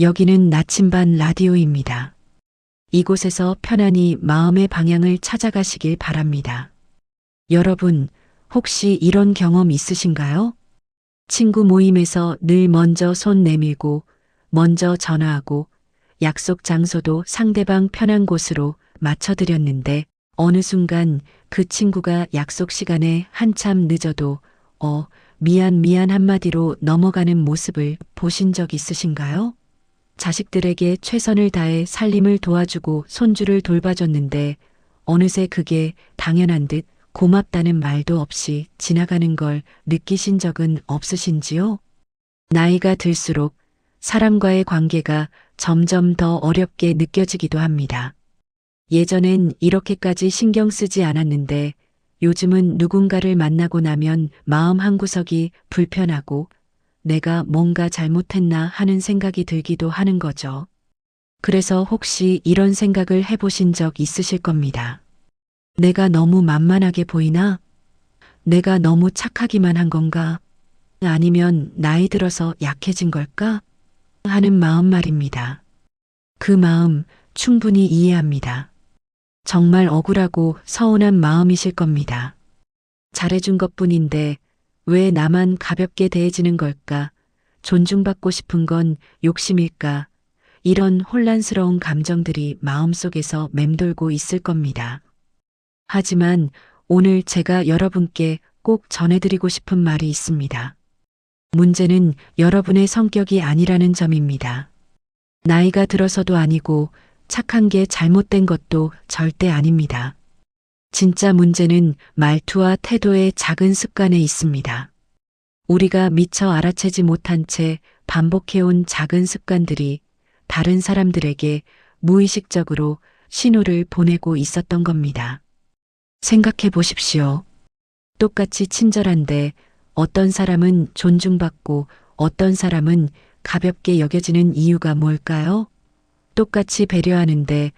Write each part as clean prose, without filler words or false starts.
여기는 나침반 라디오입니다. 이곳에서 편안히 마음의 방향을 찾아가시길 바랍니다. 여러분, 혹시 이런 경험 있으신가요? 친구 모임에서 늘 먼저 손 내밀고, 먼저 전화하고, 약속 장소도 상대방 편한 곳으로 맞춰드렸는데, 어느 순간 그 친구가 약속 시간에 한참 늦어도, 미안 한마디로 넘어가는 모습을 보신 적 있으신가요? 자식들에게 최선을 다해 살림을 도와주고 손주를 돌봐줬는데 어느새 그게 당연한 듯 고맙다는 말도 없이 지나가는 걸 느끼신 적은 없으신지요? 나이가 들수록 사람과의 관계가 점점 더 어렵게 느껴지기도 합니다. 예전엔 이렇게까지 신경 쓰지 않았는데 요즘은 누군가를 만나고 나면 마음 한구석이 불편하고 내가 뭔가 잘못했나 하는 생각이 들기도 하는 거죠. 그래서 혹시 이런 생각을 해보신 적 있으실 겁니다. 내가 너무 만만하게 보이나? 내가 너무 착하기만 한 건가? 아니면 나이 들어서 약해진 걸까? 하는 마음 말입니다. 그 마음 충분히 이해합니다. 정말 억울하고 서운한 마음이실 겁니다. 잘해준 것뿐인데 왜 나만 가볍게 대해지는 걸까? 존중받고 싶은 건 욕심일까? 이런 혼란스러운 감정들이 마음속에서 맴돌고 있을 겁니다. 하지만 오늘 제가 여러분께 꼭 전해드리고 싶은 말이 있습니다. 문제는 여러분의 성격이 아니라는 점입니다. 나이가 들어서도 아니고 착한 게 잘못된 것도 절대 아닙니다. 진짜 문제는 말투와 태도의 작은 습관에 있습니다. 우리가 미처 알아채지 못한 채 반복해온 작은 습관들이 다른 사람들에게 무의식적으로 신호를 보내고 있었던 겁니다. 생각해 보십시오. 똑같이 친절한데 어떤 사람은 존중받고 어떤 사람은 가볍게 여겨지는 이유가 뭘까요? 똑같이 배려하는데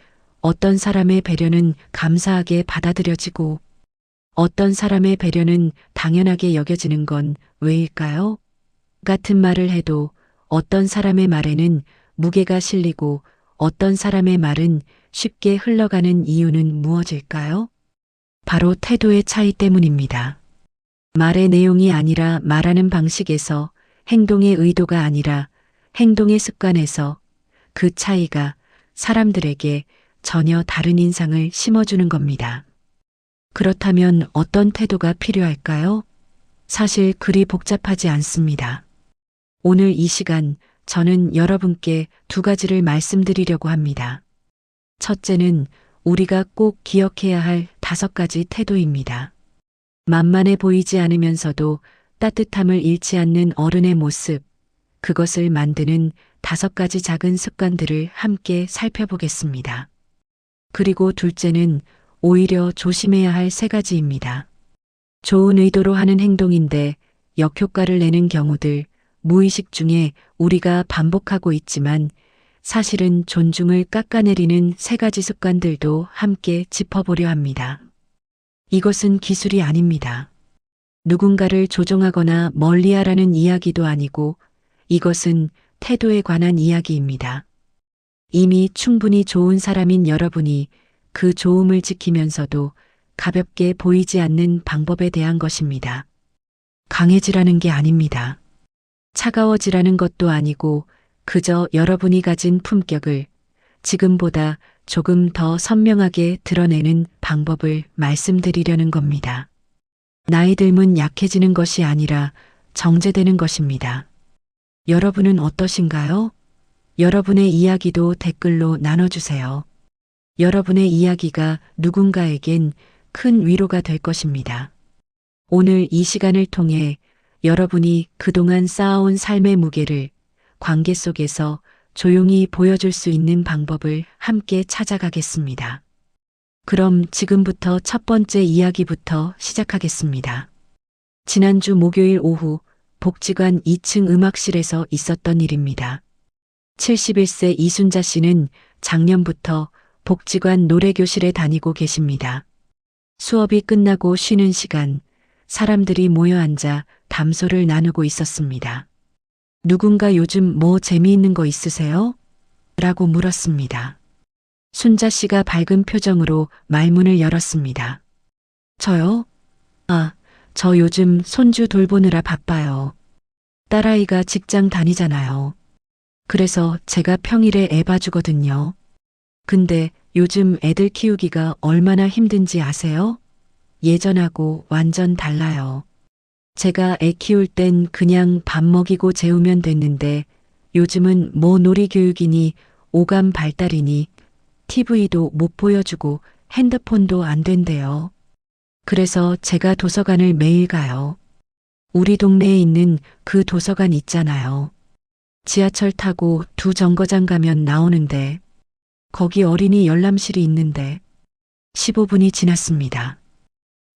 어떤 사람의 배려는 감사하게 받아들여지고 어떤 사람의 배려는 당연하게 여겨지는 건 왜일까요? 같은 말을 해도 어떤 사람의 말에는 무게가 실리고 어떤 사람의 말은 쉽게 흘러가는 이유는 무엇일까요? 바로 태도의 차이 때문입니다. 말의 내용이 아니라 말하는 방식에서, 행동의 의도가 아니라 행동의 습관에서 그 차이가 사람들에게 전혀 다른 인상을 심어주는 겁니다. 그렇다면 어떤 태도가 필요할까요? 사실 그리 복잡하지 않습니다. 오늘 이 시간 저는 여러분께 두 가지를 말씀드리려고 합니다. 첫째는 우리가 꼭 기억해야 할 5가지 태도입니다. 만만해 보이지 않으면서도 따뜻함을 잃지 않는 어른의 모습, 그것을 만드는 5가지 작은 습관들을 함께 살펴보겠습니다. 그리고 둘째는 오히려 조심해야 할 3가지입니다. 좋은 의도로 하는 행동인데 역효과를 내는 경우들, 무의식 중에 우리가 반복하고 있지만 사실은 존중을 깎아내리는 3가지 습관들도 함께 짚어보려 합니다. 이것은 기술이 아닙니다. 누군가를 조종하거나 멀리하라는 이야기도 아니고 이것은 태도에 관한 이야기입니다. 이미 충분히 좋은 사람인 여러분이 그 좋음을 지키면서도 가볍게 보이지 않는 방법에 대한 것입니다. 강해지라는 게 아닙니다. 차가워지라는 것도 아니고 그저 여러분이 가진 품격을 지금보다 조금 더 선명하게 드러내는 방법을 말씀드리려는 겁니다. 나이 들면 약해지는 것이 아니라 정제되는 것입니다. 여러분은 어떠신가요? 여러분의 이야기도 댓글로 나눠주세요. 여러분의 이야기가 누군가에겐 큰 위로가 될 것입니다. 오늘 이 시간을 통해 여러분이 그동안 쌓아온 삶의 무게를 관계 속에서 조용히 보여줄 수 있는 방법을 함께 찾아가겠습니다. 그럼 지금부터 첫 번째 이야기부터 시작하겠습니다. 지난주 목요일 오후 복지관 2층 음악실에서 있었던 일입니다. 71세 이순자 씨는 작년부터 복지관 노래교실에 다니고 계십니다. 수업이 끝나고 쉬는 시간, 사람들이 모여 앉아 담소를 나누고 있었습니다. 누군가 요즘 뭐 재미있는 거 있으세요? 라고 물었습니다. 순자 씨가 밝은 표정으로 말문을 열었습니다. 저요? 아, 저 요즘 손주 돌보느라 바빠요. 딸아이가 직장 다니잖아요. 그래서 제가 평일에 애 봐주거든요. 근데 요즘 애들 키우기가 얼마나 힘든지 아세요? 예전하고 완전 달라요. 제가 애 키울 땐 그냥 밥 먹이고 재우면 됐는데 요즘은 뭐 놀이교육이니 오감 발달이니 TV도 못 보여주고 핸드폰도 안 된대요. 그래서 제가 도서관을 매일 가요. 우리 동네에 있는 그 도서관 있잖아요. 지하철 타고 2정거장 가면 나오는데 거기 어린이 열람실이 있는데 15분이 지났습니다.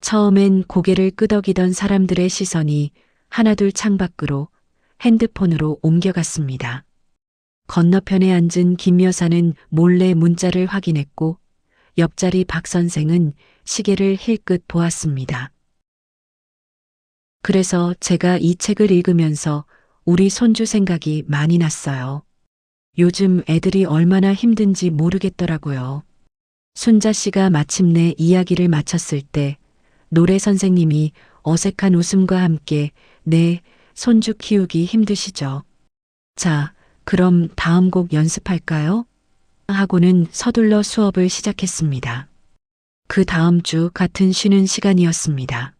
처음엔 고개를 끄덕이던 사람들의 시선이 하나둘 창밖으로 핸드폰으로 옮겨갔습니다. 건너편에 앉은 김 여사는 몰래 문자를 확인했고 옆자리 박 선생은 시계를 힐끗 보았습니다. 그래서 제가 이 책을 읽으면서 우리 손주 생각이 많이 났어요. 요즘 애들이 얼마나 힘든지 모르겠더라고요. 순자 씨가 마침내 이야기를 마쳤을 때 노래 선생님이 어색한 웃음과 함께 네, 손주 키우기 힘드시죠? 자, 그럼 다음 곡 연습할까요? 하고는 서둘러 수업을 시작했습니다. 그 다음 주 같은 쉬는 시간이었습니다.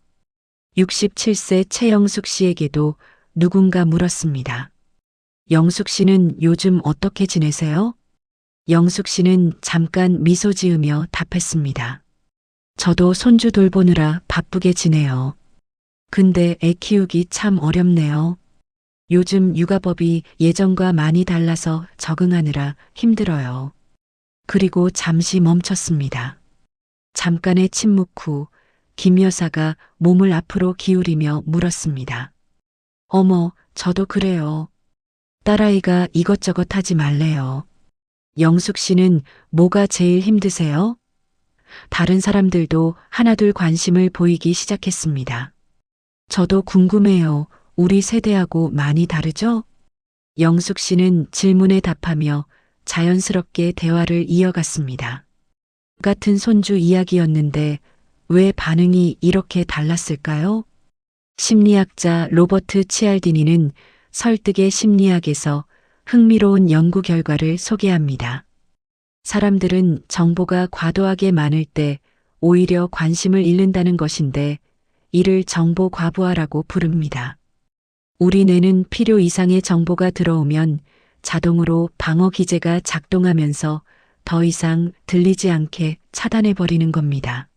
67세 최영숙 씨에게도 누군가 물었습니다. 영숙 씨는 요즘 어떻게 지내세요? 영숙 씨는 잠깐 미소 지으며 답했습니다. 저도 손주 돌보느라 바쁘게 지내요. 근데 애 키우기 참 어렵네요. 요즘 육아법이 예전과 많이 달라서 적응하느라 힘들어요. 그리고 잠시 멈췄습니다. 잠깐의 침묵 후 김 여사가 몸을 앞으로 기울이며 물었습니다. 어머, 저도 그래요. 딸아이가 이것저것 하지 말래요. 영숙 씨는 뭐가 제일 힘드세요? 다른 사람들도 하나둘 관심을 보이기 시작했습니다. 저도 궁금해요. 우리 세대하고 많이 다르죠? 영숙 씨는 질문에 답하며 자연스럽게 대화를 이어갔습니다. 같은 손주 이야기였는데 왜 반응이 이렇게 달랐을까요? 심리학자 로버트 치알디니는 설득의 심리학에서 흥미로운 연구 결과를 소개합니다. 사람들은 정보가 과도하게 많을 때 오히려 관심을 잃는다는 것인데 이를 정보 과부하라고 부릅니다. 우리 뇌는 필요 이상의 정보가 들어오면 자동으로 방어 기제가 작동하면서 더 이상 들리지 않게 차단해버리는 겁니다.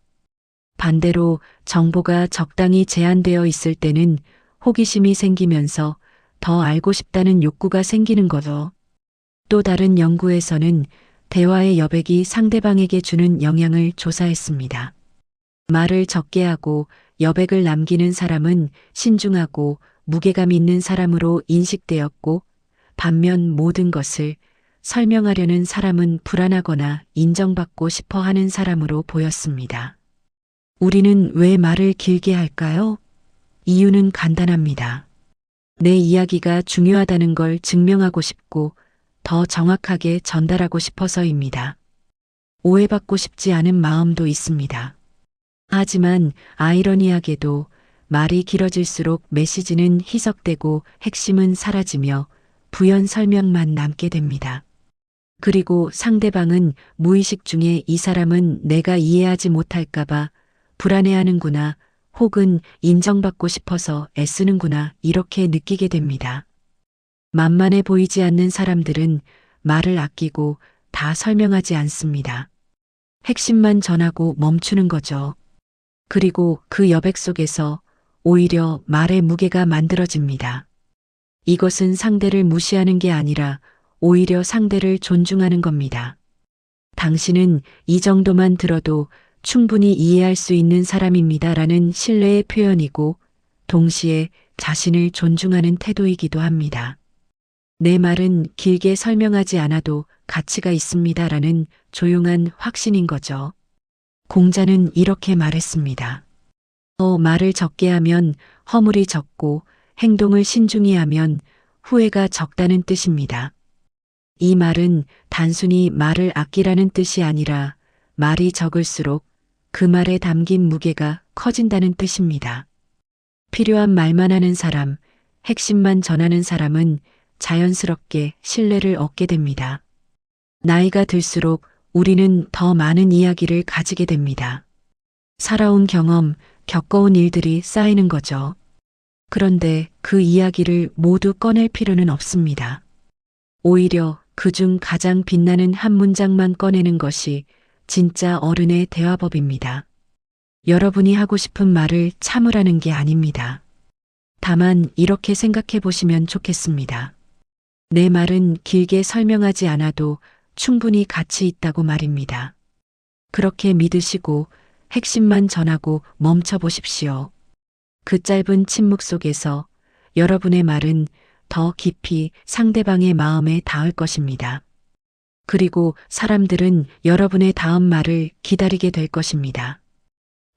반대로 정보가 적당히 제한되어 있을 때는 호기심이 생기면서 더 알고 싶다는 욕구가 생기는 거죠. 또 다른 연구에서는 대화의 여백이 상대방에게 주는 영향을 조사했습니다. 말을 적게 하고 여백을 남기는 사람은 신중하고 무게감 있는 사람으로 인식되었고 반면 모든 것을 설명하려는 사람은 불안하거나 인정받고 싶어 하는 사람으로 보였습니다. 우리는 왜 말을 길게 할까요? 이유는 간단합니다. 내 이야기가 중요하다는 걸 증명하고 싶고 더 정확하게 전달하고 싶어서입니다. 오해받고 싶지 않은 마음도 있습니다. 하지만 아이러니하게도 말이 길어질수록 메시지는 희석되고 핵심은 사라지며 부연 설명만 남게 됩니다. 그리고 상대방은 무의식 중에 이 사람은 내가 이해하지 못할까봐 불안해하는구나 혹은 인정받고 싶어서 애쓰는구나 이렇게 느끼게 됩니다. 만만해 보이지 않는 사람들은 말을 아끼고 다 설명하지 않습니다. 핵심만 전하고 멈추는 거죠. 그리고 그 여백 속에서 오히려 말의 무게가 만들어집니다. 이것은 상대를 무시하는 게 아니라 오히려 상대를 존중하는 겁니다. 당신은 이 정도만 들어도 충분히 이해할 수 있는 사람입니다라는 신뢰의 표현이고 동시에 자신을 존중하는 태도이기도 합니다. 내 말은 길게 설명하지 않아도 가치가 있습니다라는 조용한 확신인 거죠. 공자는 이렇게 말했습니다. 말을 적게 하면 허물이 적고 행동을 신중히 하면 후회가 적다는 뜻입니다. 이 말은 단순히 말을 아끼라는 뜻이 아니라 말이 적을수록 그 말에 담긴 무게가 커진다는 뜻입니다. 필요한 말만 하는 사람, 핵심만 전하는 사람은 자연스럽게 신뢰를 얻게 됩니다. 나이가 들수록 우리는 더 많은 이야기를 가지게 됩니다. 살아온 경험, 겪어온 일들이 쌓이는 거죠. 그런데 그 이야기를 모두 꺼낼 필요는 없습니다. 오히려 그중 가장 빛나는 한 문장만 꺼내는 것이 진짜 어른의 대화법입니다. 여러분이 하고 싶은 말을 참으라는 게 아닙니다. 다만 이렇게 생각해 보시면 좋겠습니다. 내 말은 길게 설명하지 않아도 충분히 가치 있다고 말입니다. 그렇게 믿으시고 핵심만 전하고 멈춰 보십시오. 그 짧은 침묵 속에서 여러분의 말은 더 깊이 상대방의 마음에 닿을 것입니다. 그리고 사람들은 여러분의 다음 말을 기다리게 될 것입니다.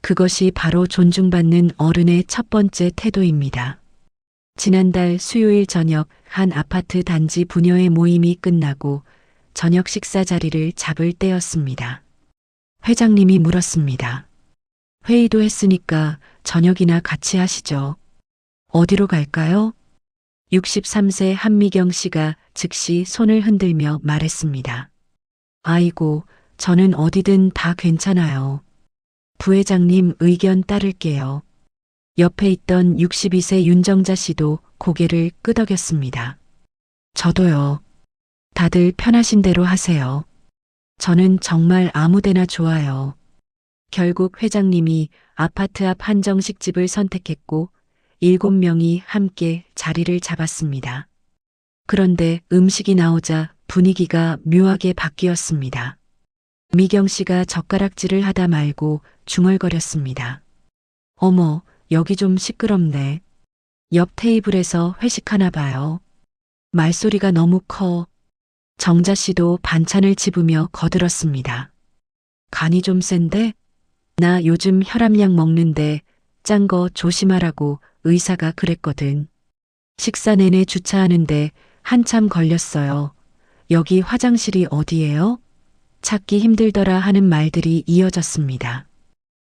그것이 바로 존중받는 어른의 첫 번째 태도입니다. 지난달 수요일 저녁 한 아파트 단지 부녀의 모임이 끝나고 저녁 식사 자리를 잡을 때였습니다. 회장님이 물었습니다. 회의도 했으니까 저녁이나 같이 하시죠. 어디로 갈까요? 63세 한미경 씨가 즉시 손을 흔들며 말했습니다. 아이고, 저는 어디든 다 괜찮아요. 부회장님 의견 따를게요. 옆에 있던 62세 윤정자 씨도 고개를 끄덕였습니다. 저도요. 다들 편하신 대로 하세요. 저는 정말 아무 데나 좋아요. 결국 회장님이 아파트 앞 한정식집을 선택했고 7명이 함께 자리를 잡았습니다. 그런데 음식이 나오자 분위기가 묘하게 바뀌었습니다. 미경 씨가 젓가락질을 하다 말고 중얼거렸습니다. 어머, 여기 좀 시끄럽네. 옆 테이블에서 회식하나 봐요. 말소리가 너무 커. 정자 씨도 반찬을 집으며 거들었습니다. 간이 좀 센데? 나 요즘 혈압약 먹는데 짠 거 조심하라고 의사가 그랬거든. 식사 내내 주차하는데 한참 걸렸어요. 여기 화장실이 어디예요? 찾기 힘들더라 하는 말들이 이어졌습니다.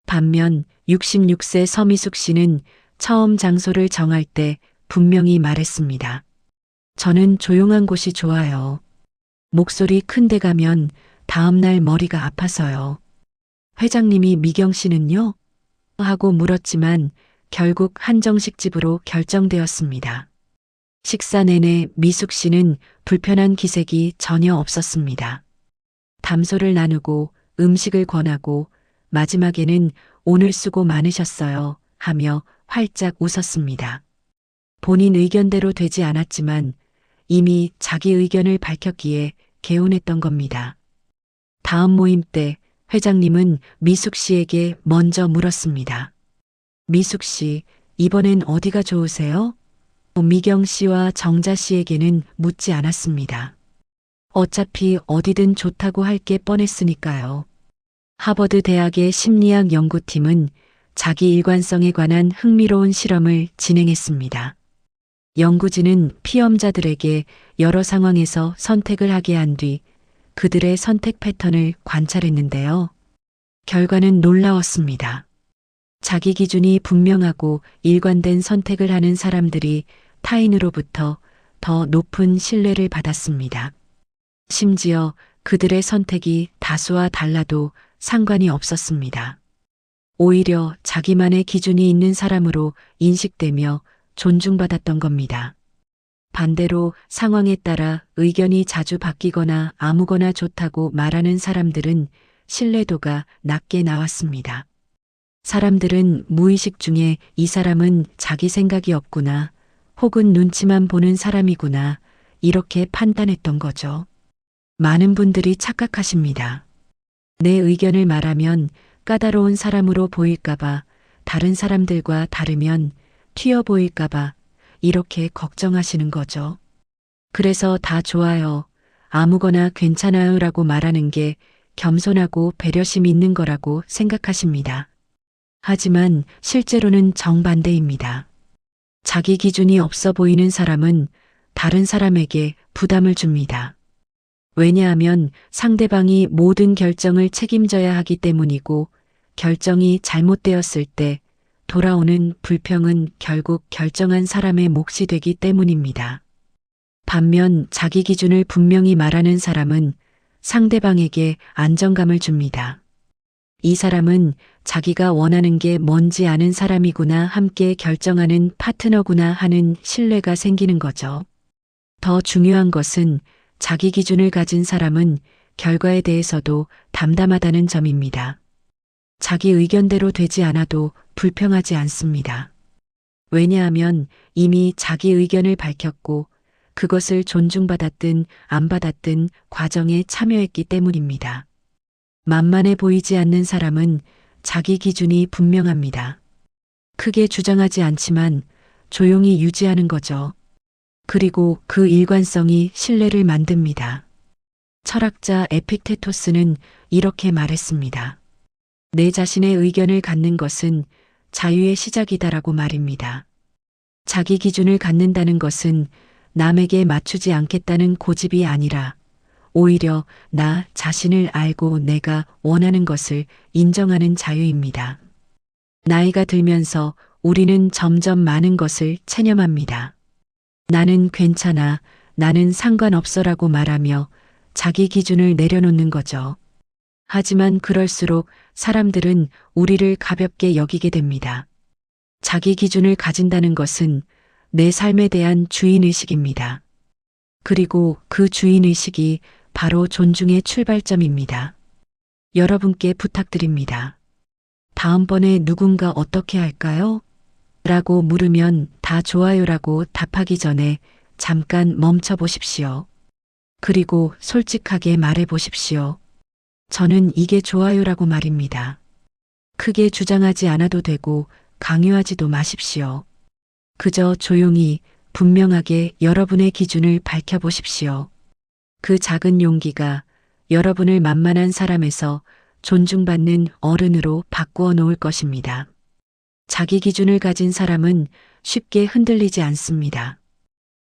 반면 66세 서미숙 씨는 처음 장소를 정할 때 분명히 말했습니다. 저는 조용한 곳이 좋아요. 목소리 큰 데 가면 다음날 머리가 아파서요. 회장님이 미경 씨는요? 하고 물었지만 결국 한정식집으로 결정되었습니다. 식사 내내 미숙 씨는 불편한 기색이 전혀 없었습니다. 담소를 나누고 음식을 권하고 마지막에는 오늘 수고 많으셨어요 하며 활짝 웃었습니다. 본인 의견대로 되지 않았지만 이미 자기 의견을 밝혔기에 개운했던 겁니다. 다음 모임 때 회장님은 미숙 씨에게 먼저 물었습니다. 미숙 씨, 이번엔 어디가 좋으세요? 미경 씨와 정자 씨에게는 묻지 않았습니다. 어차피 어디든 좋다고 할 게 뻔했으니까요. 하버드 대학의 심리학 연구팀은 자기 일관성에 관한 흥미로운 실험을 진행했습니다. 연구진은 피험자들에게 여러 상황에서 선택을 하게 한 뒤 그들의 선택 패턴을 관찰했는데요. 결과는 놀라웠습니다. 자기 기준이 분명하고 일관된 선택을 하는 사람들이 타인으로부터 더 높은 신뢰를 받았습니다. 심지어 그들의 선택이 다수와 달라도 상관이 없었습니다. 오히려 자기만의 기준이 있는 사람으로 인식되며 존중받았던 겁니다. 반대로 상황에 따라 의견이 자주 바뀌거나 아무거나 좋다고 말하는 사람들은 신뢰도가 낮게 나왔습니다. 사람들은 무의식 중에 이 사람은 자기 생각이 없구나, 혹은 눈치만 보는 사람이구나, 이렇게 판단했던 거죠. 많은 분들이 착각하십니다. 내 의견을 말하면 까다로운 사람으로 보일까봐, 다른 사람들과 다르면 튀어 보일까봐 이렇게 걱정하시는 거죠. 그래서 다 좋아요, 아무거나 괜찮아요 라고 말하는 게 겸손하고 배려심이 있는 거라고 생각하십니다. 하지만 실제로는 정반대입니다. 자기 기준이 없어 보이는 사람은 다른 사람에게 부담을 줍니다. 왜냐하면 상대방이 모든 결정을 책임져야 하기 때문이고 결정이 잘못되었을 때 돌아오는 불평은 결국 결정한 사람의 몫이 되기 때문입니다. 반면 자기 기준을 분명히 말하는 사람은 상대방에게 안정감을 줍니다. 이 사람은 자기가 원하는 게 뭔지 아는 사람이구나, 함께 결정하는 파트너구나 하는 신뢰가 생기는 거죠. 더 중요한 것은 자기 기준을 가진 사람은 결과에 대해서도 담담하다는 점입니다. 자기 의견대로 되지 않아도 불평하지 않습니다. 왜냐하면 이미 자기 의견을 밝혔고 그것을 존중받았든 안 받았든 과정에 참여했기 때문입니다. 만만해 보이지 않는 사람은 자기 기준이 분명합니다. 크게 주장하지 않지만 조용히 유지하는 거죠. 그리고 그 일관성이 신뢰를 만듭니다. 철학자 에픽테토스는 이렇게 말했습니다. 내 자신의 의견을 갖는 것은 자유의 시작이다라고 말입니다. 자기 기준을 갖는다는 것은 남에게 맞추지 않겠다는 고집이 아니라 오히려 나 자신을 알고 내가 원하는 것을 인정하는 자유입니다. 나이가 들면서 우리는 점점 많은 것을 체념합니다. 나는 괜찮아, 나는 상관없어라고 말하며 자기 기준을 내려놓는 거죠. 하지만 그럴수록 사람들은 우리를 가볍게 여기게 됩니다. 자기 기준을 가진다는 것은 내 삶에 대한 주인의식입니다. 그리고 그 주인의식이 바로 존중의 출발점입니다. 여러분께 부탁드립니다. 다음번에 누군가 어떻게 할까요? 라고 물으면 다 좋아요라고 답하기 전에 잠깐 멈춰 보십시오. 그리고 솔직하게 말해 보십시오. 저는 이게 좋아요라고 말입니다. 크게 주장하지 않아도 되고 강요하지도 마십시오. 그저 조용히 분명하게 여러분의 기준을 밝혀보십시오. 그 작은 용기가 여러분을 만만한 사람에서 존중받는 어른으로 바꾸어 놓을 것입니다. 자기 기준을 가진 사람은 쉽게 흔들리지 않습니다.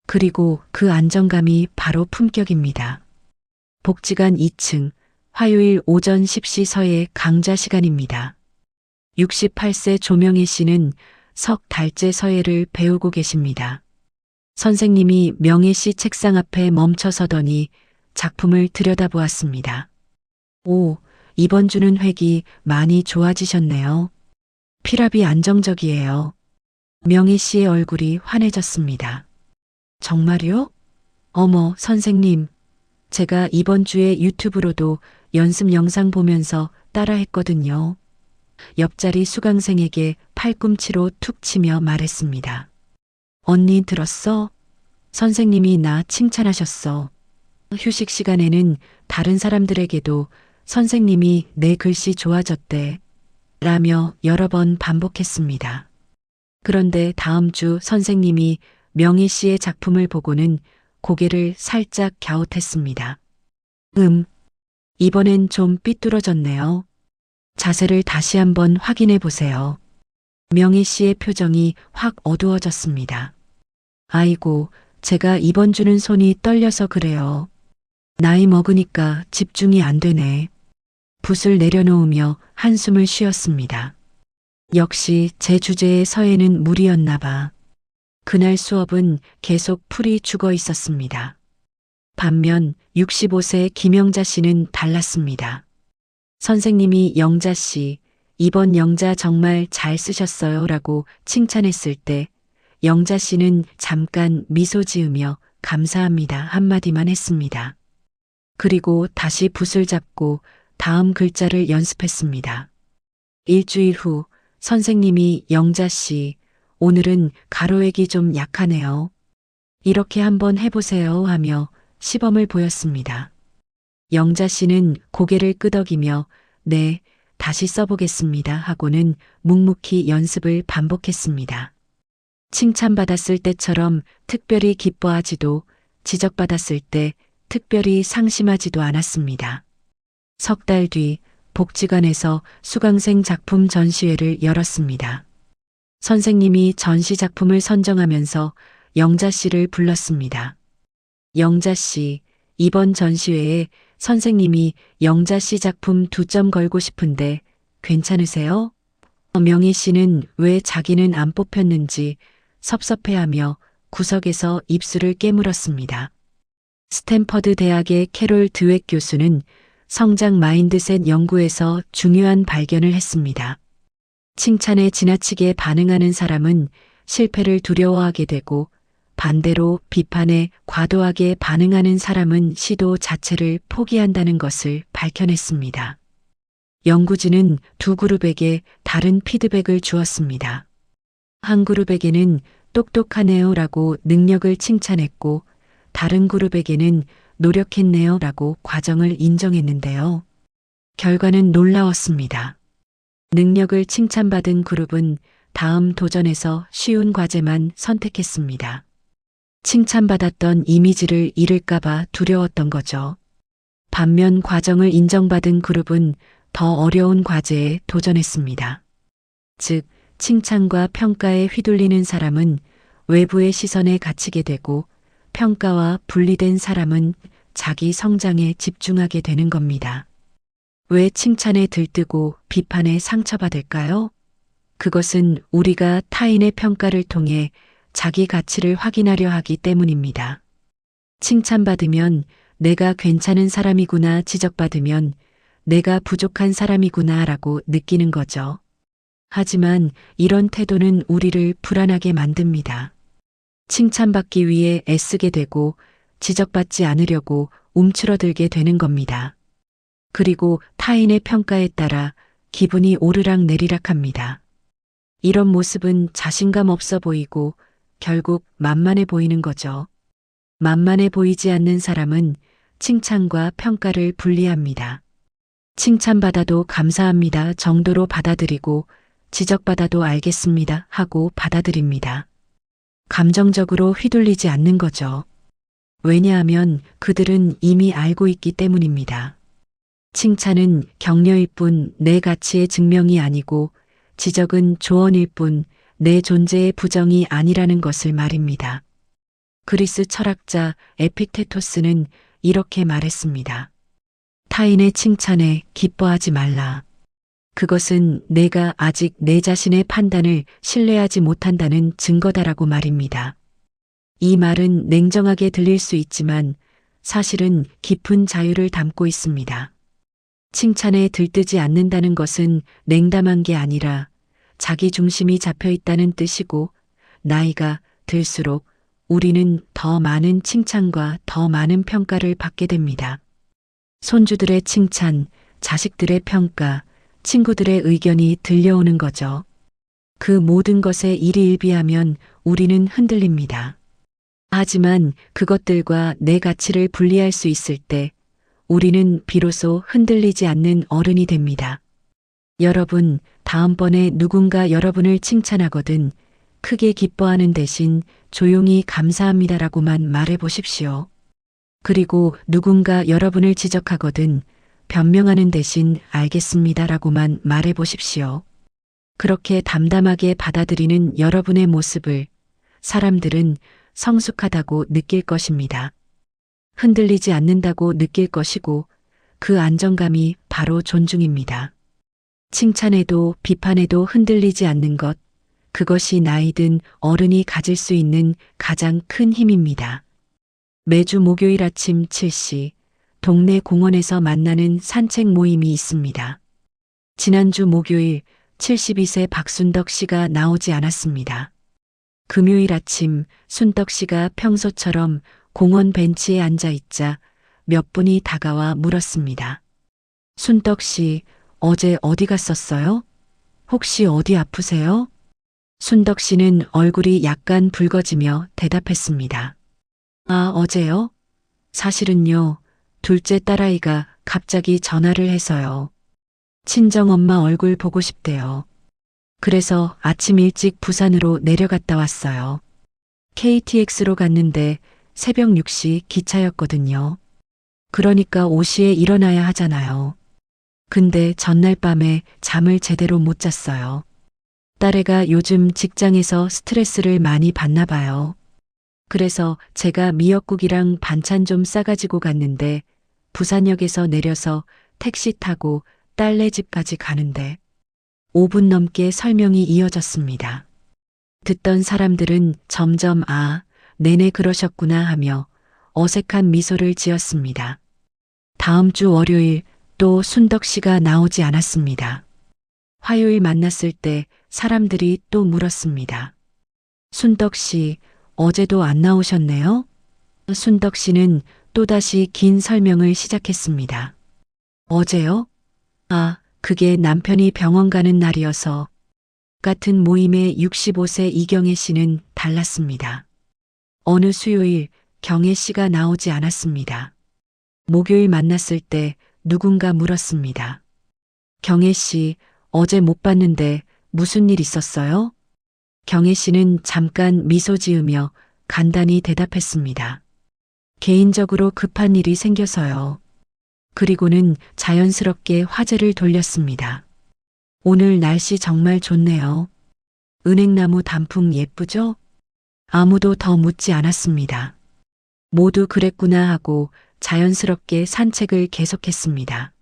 그리고 그 안정감이 바로 품격입니다. 복지관 2층 화요일 오전 10시 서예 강좌 시간입니다. 68세 조명희 씨는 석 달째 서예를 배우고 계십니다. 선생님이 명희 씨 책상 앞에 멈춰서더니 작품을 들여다보았습니다. 오, 이번 주는 획이 많이 좋아지셨네요. 필압이 안정적이에요. 명희 씨의 얼굴이 환해졌습니다. 정말요? 어머, 선생님. 제가 이번 주에 유튜브로도 연습 영상 보면서 따라했거든요. 옆자리 수강생에게 팔꿈치로 툭 치며 말했습니다. 언니 들었어? 선생님이 나 칭찬하셨어. 휴식 시간에는 다른 사람들에게도 선생님이 내 글씨 좋아졌대. 라며 여러 번 반복했습니다. 그런데 다음 주 선생님이 명희 씨의 작품을 보고는 고개를 살짝 갸웃했습니다. 이번엔 좀 삐뚤어졌네요. 자세를 다시 한번 확인해 보세요. 명희 씨의 표정이 확 어두워졌습니다. 아이고, 제가 이번 주는 손이 떨려서 그래요. 나이 먹으니까 집중이 안 되네. 붓을 내려놓으며 한숨을 쉬었습니다. 역시 제 주제의 서예는 무리였나 봐. 그날 수업은 계속 풀이 죽어 있었습니다. 반면 65세 김영자 씨는 달랐습니다. 선생님이 영자 씨, 이번 영자 정말 잘 쓰셨어요 라고 칭찬했을 때 영자 씨는 잠깐 미소 지으며 감사합니다 한마디만 했습니다. 그리고 다시 붓을 잡고 다음 글자를 연습했습니다. 일주일 후 선생님이 영자 씨, 오늘은 가로획이 좀 약하네요. 이렇게 한번 해보세요 하며 시범을 보였습니다. 영자 씨는 고개를 끄덕이며 네, 다시 써보겠습니다 하고는 묵묵히 연습을 반복했습니다. 칭찬받았을 때처럼 특별히 기뻐하지도 지적받았을 때 특별히 상심하지도 않았습니다. 석 달 뒤 복지관에서 수강생 작품 전시회를 열었습니다. 선생님이 전시 작품을 선정하면서 영자 씨를 불렀습니다. 영자 씨, 이번 전시회에 선생님이 영자 씨 작품 2점 걸고 싶은데 괜찮으세요? 명희 씨는 왜 자기는 안 뽑혔는지 섭섭해하며 구석에서 입술을 깨물었습니다. 스탠퍼드 대학의 캐롤 드웩 교수는 성장 마인드셋 연구에서 중요한 발견을 했습니다. 칭찬에 지나치게 반응하는 사람은 실패를 두려워하게 되고 반대로 비판에 과도하게 반응하는 사람은 시도 자체를 포기한다는 것을 밝혀냈습니다. 연구진은 두 그룹에게 다른 피드백을 주었습니다. 한 그룹에게는 똑똑하네요 라고 능력을 칭찬했고 다른 그룹에게는 노력했네요 라고 과정을 인정했는데요. 결과는 놀라웠습니다. 능력을 칭찬받은 그룹은 다음 도전에서 쉬운 과제만 선택했습니다. 칭찬받았던 이미지를 잃을까봐 두려웠던 거죠. 반면 과정을 인정받은 그룹은 더 어려운 과제에 도전했습니다. 즉, 칭찬과 평가에 휘둘리는 사람은 외부의 시선에 갇히게 되고 평가와 분리된 사람은 자기 성장에 집중하게 되는 겁니다. 왜 칭찬에 들뜨고 비판에 상처받을까요? 그것은 우리가 타인의 평가를 통해 자기 가치를 확인하려 하기 때문입니다. 칭찬받으면 내가 괜찮은 사람이구나, 지적받으면 내가 부족한 사람이구나 라고 느끼는 거죠. 하지만 이런 태도는 우리를 불안하게 만듭니다. 칭찬받기 위해 애쓰게 되고 지적받지 않으려고 움츠러들게 되는 겁니다. 그리고 타인의 평가에 따라 기분이 오르락 내리락 합니다. 이런 모습은 자신감 없어 보이고 결국 만만해 보이는 거죠. 만만해 보이지 않는 사람은 칭찬과 평가를 분리합니다. 칭찬받아도 감사합니다 정도로 받아들이고 지적받아도 알겠습니다 하고 받아들입니다. 감정적으로 휘둘리지 않는 거죠. 왜냐하면 그들은 이미 알고 있기 때문입니다. 칭찬은 격려일 뿐 내 가치의 증명이 아니고 지적은 조언일 뿐 내 존재의 부정이 아니라는 것을 말입니다. 그리스 철학자 에픽테토스는 이렇게 말했습니다. 타인의 칭찬에 기뻐하지 말라. 그것은 내가 아직 내 자신의 판단을 신뢰하지 못한다는 증거다라고 말입니다. 이 말은 냉정하게 들릴 수 있지만 사실은 깊은 자유를 담고 있습니다. 칭찬에 들뜨지 않는다는 것은 냉담한 게 아니라 자기 중심이 잡혀 있다는 뜻이고 나이가 들수록 우리는 더 많은 칭찬과 더 많은 평가를 받게 됩니다. 손주들의 칭찬, 자식들의 평가, 친구들의 의견이 들려오는 거죠. 그 모든 것에 일희일비하면 우리는 흔들립니다. 하지만 그것들과 내 가치를 분리할 수 있을 때 우리는 비로소 흔들리지 않는 어른이 됩니다. 여러분, 다음번에 누군가 여러분을 칭찬하거든 크게 기뻐하는 대신 조용히 감사합니다라고만 말해 보십시오. 그리고 누군가 여러분을 지적하거든 변명하는 대신 알겠습니다라고만 말해 보십시오. 그렇게 담담하게 받아들이는 여러분의 모습을 사람들은 성숙하다고 느낄 것입니다. 흔들리지 않는다고 느낄 것이고 그 안정감이 바로 존중입니다. 칭찬에도 비판에도 흔들리지 않는 것, 그것이 나이든 어른이 가질 수 있는 가장 큰 힘입니다. 매주 목요일 아침 7시 동네 공원에서 만나는 산책 모임이 있습니다. 지난주 목요일 72세 박순덕 씨가 나오지 않았습니다. 금요일 아침 순덕 씨가 평소처럼 공원 벤치에 앉아 있자 몇 분이 다가와 물었습니다. 순덕 씨, 어제 어디 갔었어요? 혹시 어디 아프세요? 순덕 씨는 얼굴이 약간 붉어지며 대답했습니다. 아, 어제요? 사실은요, 둘째 딸아이가 갑자기 전화를 해서요. 친정엄마 얼굴 보고 싶대요. 그래서 아침 일찍 부산으로 내려갔다 왔어요. KTX로 갔는데 새벽 6시 기차였거든요. 그러니까 5시에 일어나야 하잖아요. 근데 전날 밤에 잠을 제대로 못 잤어요. 딸애가 요즘 직장에서 스트레스를 많이 받나 봐요. 그래서 제가 미역국이랑 반찬 좀 싸가지고 갔는데 부산역에서 내려서 택시 타고 딸네 집까지 가는데 5분 넘게 설명이 이어졌습니다. 듣던 사람들은 점점 네네 그러셨구나 하며 어색한 미소를 지었습니다. 다음 주 월요일 또 순덕 씨가 나오지 않았습니다. 화요일 만났을 때 사람들이 또 물었습니다. 순덕 씨, 어제도 안 나오셨네요? 순덕 씨는 또다시 긴 설명을 시작했습니다. 어제요? 그게 남편이 병원 가는 날이어서. 같은 모임의 65세 이경애 씨는 달랐습니다. 어느 수요일 경애 씨가 나오지 않았습니다. 목요일 만났을 때 누군가 물었습니다. 경애 씨, 어제 못 봤는데 무슨 일 있었어요? 경애 씨는 잠깐 미소 지으며 간단히 대답했습니다. 개인적으로 급한 일이 생겨서요. 그리고는 자연스럽게 화제를 돌렸습니다. 오늘 날씨 정말 좋네요. 은행나무 단풍 예쁘죠? 아무도 더 묻지 않았습니다. 모두 그랬구나 하고 자연스럽게 산책을 계속했습니다.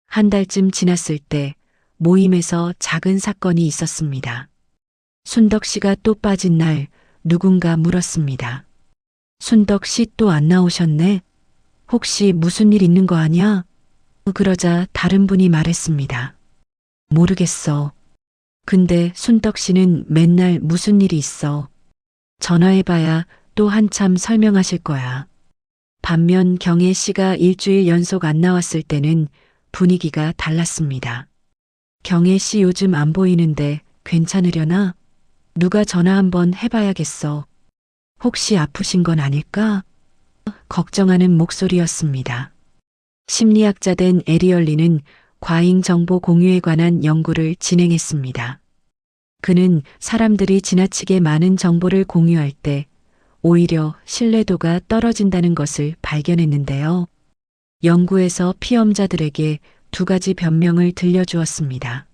한 달쯤 지났을 때 모임에서 작은 사건이 있었습니다. 순덕 씨가 또 빠진 날 누군가 물었습니다. 순덕 씨 또 안 나오셨네? 혹시 무슨 일 있는 거 아니야? 그러자 다른 분이 말했습니다. 모르겠어. 근데 순덕 씨는 맨날 무슨 일이 있어. 전화해봐야 또 한참 설명하실 거야. 반면 경혜 씨가 일주일 연속 안 나왔을 때는 분위기가 달랐습니다. 경혜 씨 요즘 안 보이는데 괜찮으려나? 누가 전화 한번 해봐야겠어. 혹시 아프신 건 아닐까? 걱정하는 목소리였습니다. 심리학자 된 에리얼리는 과잉 정보 공유에 관한 연구를 진행했습니다. 그는 사람들이 지나치게 많은 정보를 공유할 때 오히려 신뢰도가 떨어진다는 것을 발견했는데요. 연구에서 피험자들에게 두 가지 변명을 들려주었습니다.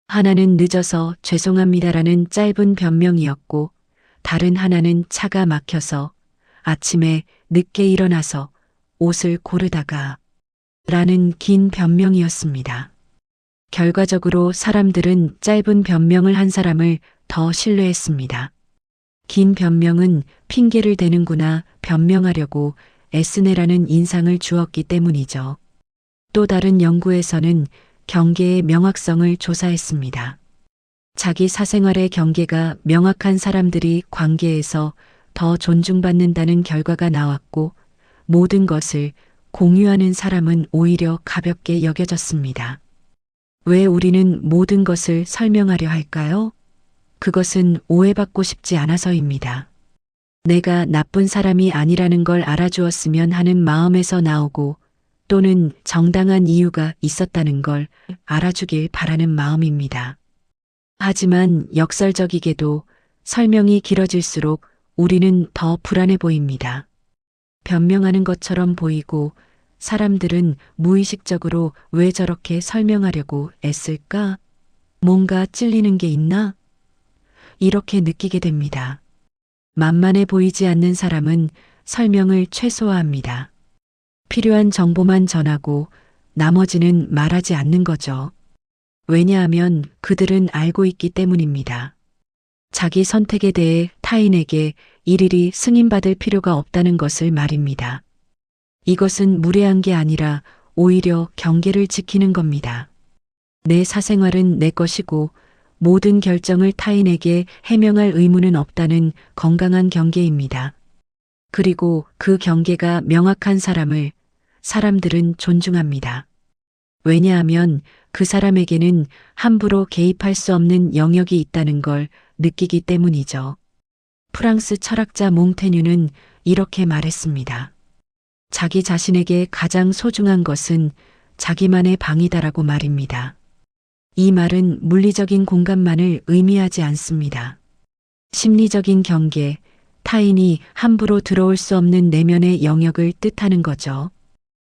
하나는 늦어서 죄송합니다라는 짧은 변명이었고, 다른 하나는 차가 막혀서 아침에 늦게 일어나서 옷을 고르다가 라는 긴 변명이었습니다. 결과적으로 사람들은 짧은 변명을 한 사람을 더 신뢰했습니다. 긴 변명은 핑계를 대는구나 변명하려고 애쓰네라는 인상을 주었기 때문이죠. 또 다른 연구에서는 경계의 명확성을 조사했습니다. 자기 사생활의 경계가 명확한 사람들이 관계에서 더 존중받는다는 결과가 나왔고, 모든 것을 공유하는 사람은 오히려 가볍게 여겨졌습니다. 왜 우리는 모든 것을 설명하려 할까요? 그것은 오해받고 싶지 않아서입니다. 내가 나쁜 사람이 아니라는 걸 알아주었으면 하는 마음에서 나오고, 또는 정당한 이유가 있었다는 걸 알아주길 바라는 마음입니다. 하지만 역설적이게도 설명이 길어질수록 우리는 더 불안해 보입니다. 변명하는 것처럼 보이고 사람들은 무의식적으로 왜 저렇게 설명하려고 애쓸까? 뭔가 찔리는 게 있나? 이렇게 느끼게 됩니다. 만만해 보이지 않는 사람은 설명을 최소화합니다. 필요한 정보만 전하고 나머지는 말하지 않는 거죠. 왜냐하면 그들은 알고 있기 때문입니다. 자기 선택에 대해 타인에게 일일이 승인받을 필요가 없다는 것을 말입니다. 이것은 무례한 게 아니라 오히려 경계를 지키는 겁니다. 내 사생활은 내 것이고 모든 결정을 타인에게 해명할 의무는 없다는 건강한 경계입니다. 그리고 그 경계가 명확한 사람을 사람들은 존중합니다. 왜냐하면 그 사람에게는 함부로 개입할 수 없는 영역이 있다는 걸 느끼기 때문이죠. 프랑스 철학자 몽테뉴는 이렇게 말했습니다. 자기 자신에게 가장 소중한 것은 자기만의 방이다라고 말입니다. 이 말은 물리적인 공간만을 의미하지 않습니다. 심리적인 경계, 타인이 함부로 들어올 수 없는 내면의 영역을 뜻하는 거죠.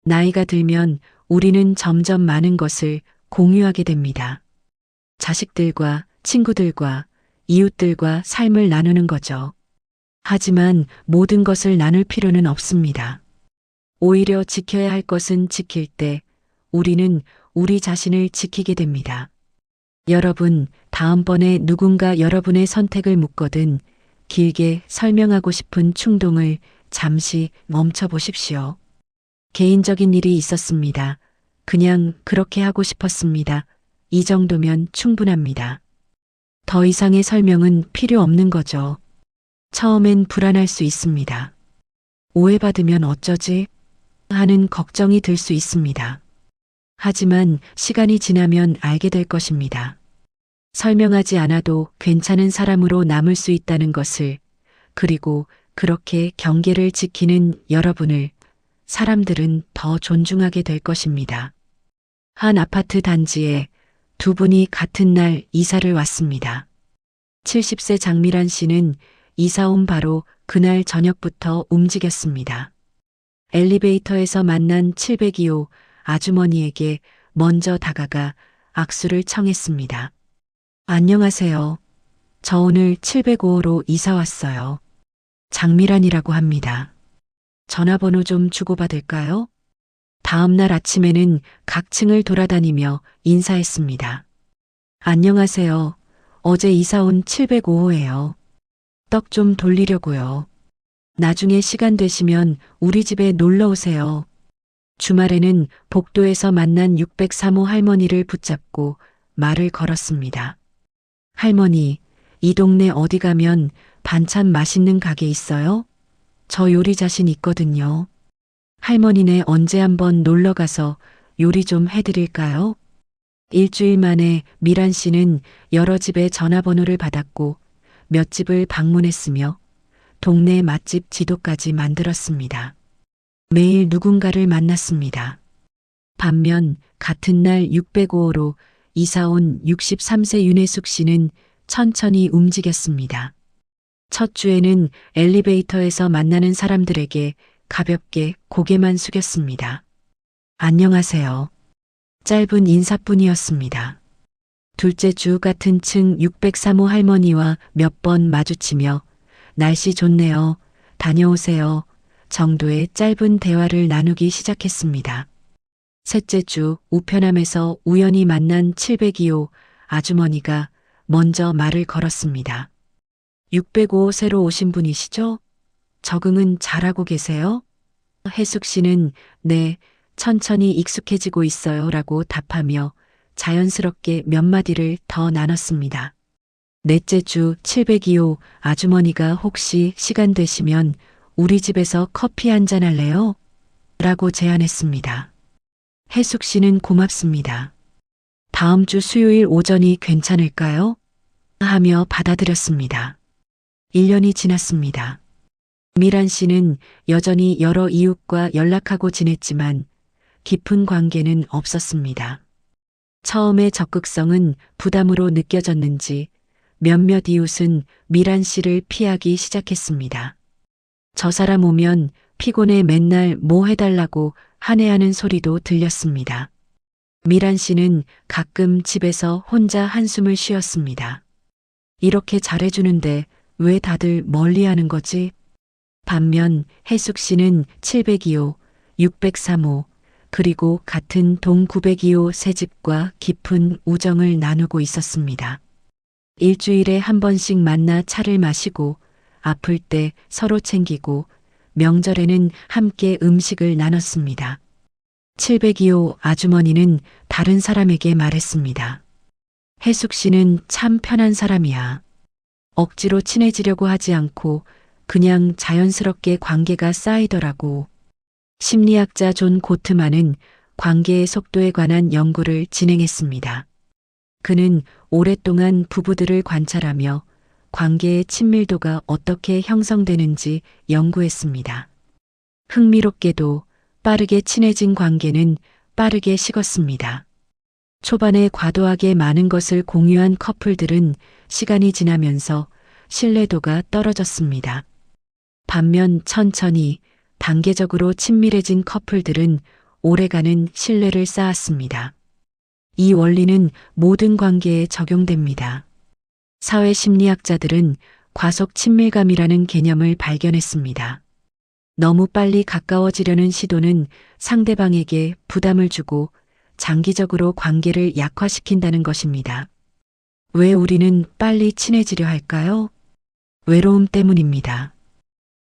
나이가 들면 우리는 점점 많은 것을 공유하게 됩니다. 자식들과 친구들과 이웃들과 삶을 나누는 거죠. 하지만 모든 것을 나눌 필요는 없습니다. 오히려 지켜야 할 것은 지킬 때 우리는 우리 자신을 지키게 됩니다. 여러분, 다음번에 누군가 여러분의 선택을 묻거든 길게 설명하고 싶은 충동을 잠시 멈춰 보십시오. 개인적인 일이 있었습니다. 그냥 그렇게 하고 싶었습니다. 이 정도면 충분합니다. 더 이상의 설명은 필요 없는 거죠. 처음엔 불안할 수 있습니다. 오해받으면 어쩌지? 하는 걱정이 들 수 있습니다. 하지만 시간이 지나면 알게 될 것입니다. 설명하지 않아도 괜찮은 사람으로 남을 수 있다는 것을, 그리고 그렇게 경계를 지키는 여러분을 사람들은 더 존중하게 될 것입니다. 한 아파트 단지에 두 분이 같은 날 이사를 왔습니다. 70세 장미란 씨는 이사 온 바로 그날 저녁부터 움직였습니다. 엘리베이터에서 만난 702호 아주머니에게 먼저 다가가 악수를 청했습니다. 안녕하세요. 저 오늘 705호로 이사 왔어요. 장미란이라고 합니다. 전화번호 좀 주고받을까요? 다음 날 아침에는 각 층을 돌아다니며 인사했습니다. 안녕하세요. 어제 이사 온 705호예요. 떡 좀 돌리려고요. 나중에 시간 되시면 우리 집에 놀러 오세요. 주말에는 복도에서 만난 603호 할머니를 붙잡고 말을 걸었습니다. 할머니, 이 동네 어디 가면 반찬 맛있는 가게 있어요? 저 요리 자신 있거든요. 할머니네 언제 한번 놀러 가서 요리 좀 해드릴까요? 일주일 만에 미란 씨는 여러 집의 전화번호를 받았고 몇 집을 방문했으며 동네 맛집 지도까지 만들었습니다. 매일 누군가를 만났습니다. 반면 같은 날 605호로 이사 온 63세 윤혜숙 씨는 천천히 움직였습니다. 첫 주에는 엘리베이터에서 만나는 사람들에게 가볍게 고개만 숙였습니다. 안녕하세요. 짧은 인사뿐이었습니다. 둘째 주 같은 층 603호 할머니와 몇 번 마주치며 날씨 좋네요. 다녀오세요. 정도의 짧은 대화를 나누기 시작했습니다. 셋째 주 우편함에서 우연히 만난 702호 아주머니가 먼저 말을 걸었습니다. 605호 새로 오신 분이시죠? 적응은 잘하고 계세요? 혜숙 씨는 네, 천천히 익숙해지고 있어요 라고 답하며 자연스럽게 몇 마디를 더 나눴습니다. 넷째 주 702호 아주머니가 혹시 시간 되시면 우리 집에서 커피 한잔 할래요? 라고 제안했습니다. 혜숙 씨는 고맙습니다. 다음 주 수요일 오전이 괜찮을까요? 하며 받아들였습니다. 1년이 지났습니다. 미란 씨는 여전히 여러 이웃과 연락하고 지냈지만 깊은 관계는 없었습니다. 처음에 적극성은 부담으로 느껴졌는지 몇몇 이웃은 미란 씨를 피하기 시작했습니다. 저 사람 오면 피곤해 맨날 뭐 해달라고 한해하는 소리도 들렸습니다. 미란 씨는 가끔 집에서 혼자 한숨을 쉬었습니다. 이렇게 잘해주는데 왜 다들 멀리하는 거지? 반면 혜숙 씨는 702호, 603호, 그리고 같은 동 902호 세 집과 깊은 우정을 나누고 있었습니다. 일주일에 한 번씩 만나 차를 마시고 아플 때 서로 챙기고 명절에는 함께 음식을 나눴습니다. 702호 아주머니는 다른 사람에게 말했습니다. 혜숙 씨는 참 편한 사람이야. 억지로 친해지려고 하지 않고 그냥 자연스럽게 관계가 쌓이더라고. 심리학자 존 고트만은 관계의 속도에 관한 연구를 진행했습니다. 그는 오랫동안 부부들을 관찰하며 관계의 친밀도가 어떻게 형성되는지 연구했습니다. 흥미롭게도 빠르게 친해진 관계는 빠르게 식었습니다. 초반에 과도하게 많은 것을 공유한 커플들은 시간이 지나면서 신뢰도가 떨어졌습니다. 반면 천천히 단계적으로 친밀해진 커플들은 오래가는 신뢰를 쌓았습니다. 이 원리는 모든 관계에 적용됩니다. 사회 심리학자들은 과속 친밀감이라는 개념을 발견했습니다. 너무 빨리 가까워지려는 시도는 상대방에게 부담을 주고 장기적으로 관계를 약화시킨다는 것입니다. 왜 우리는 빨리 친해지려 할까요? 외로움 때문입니다.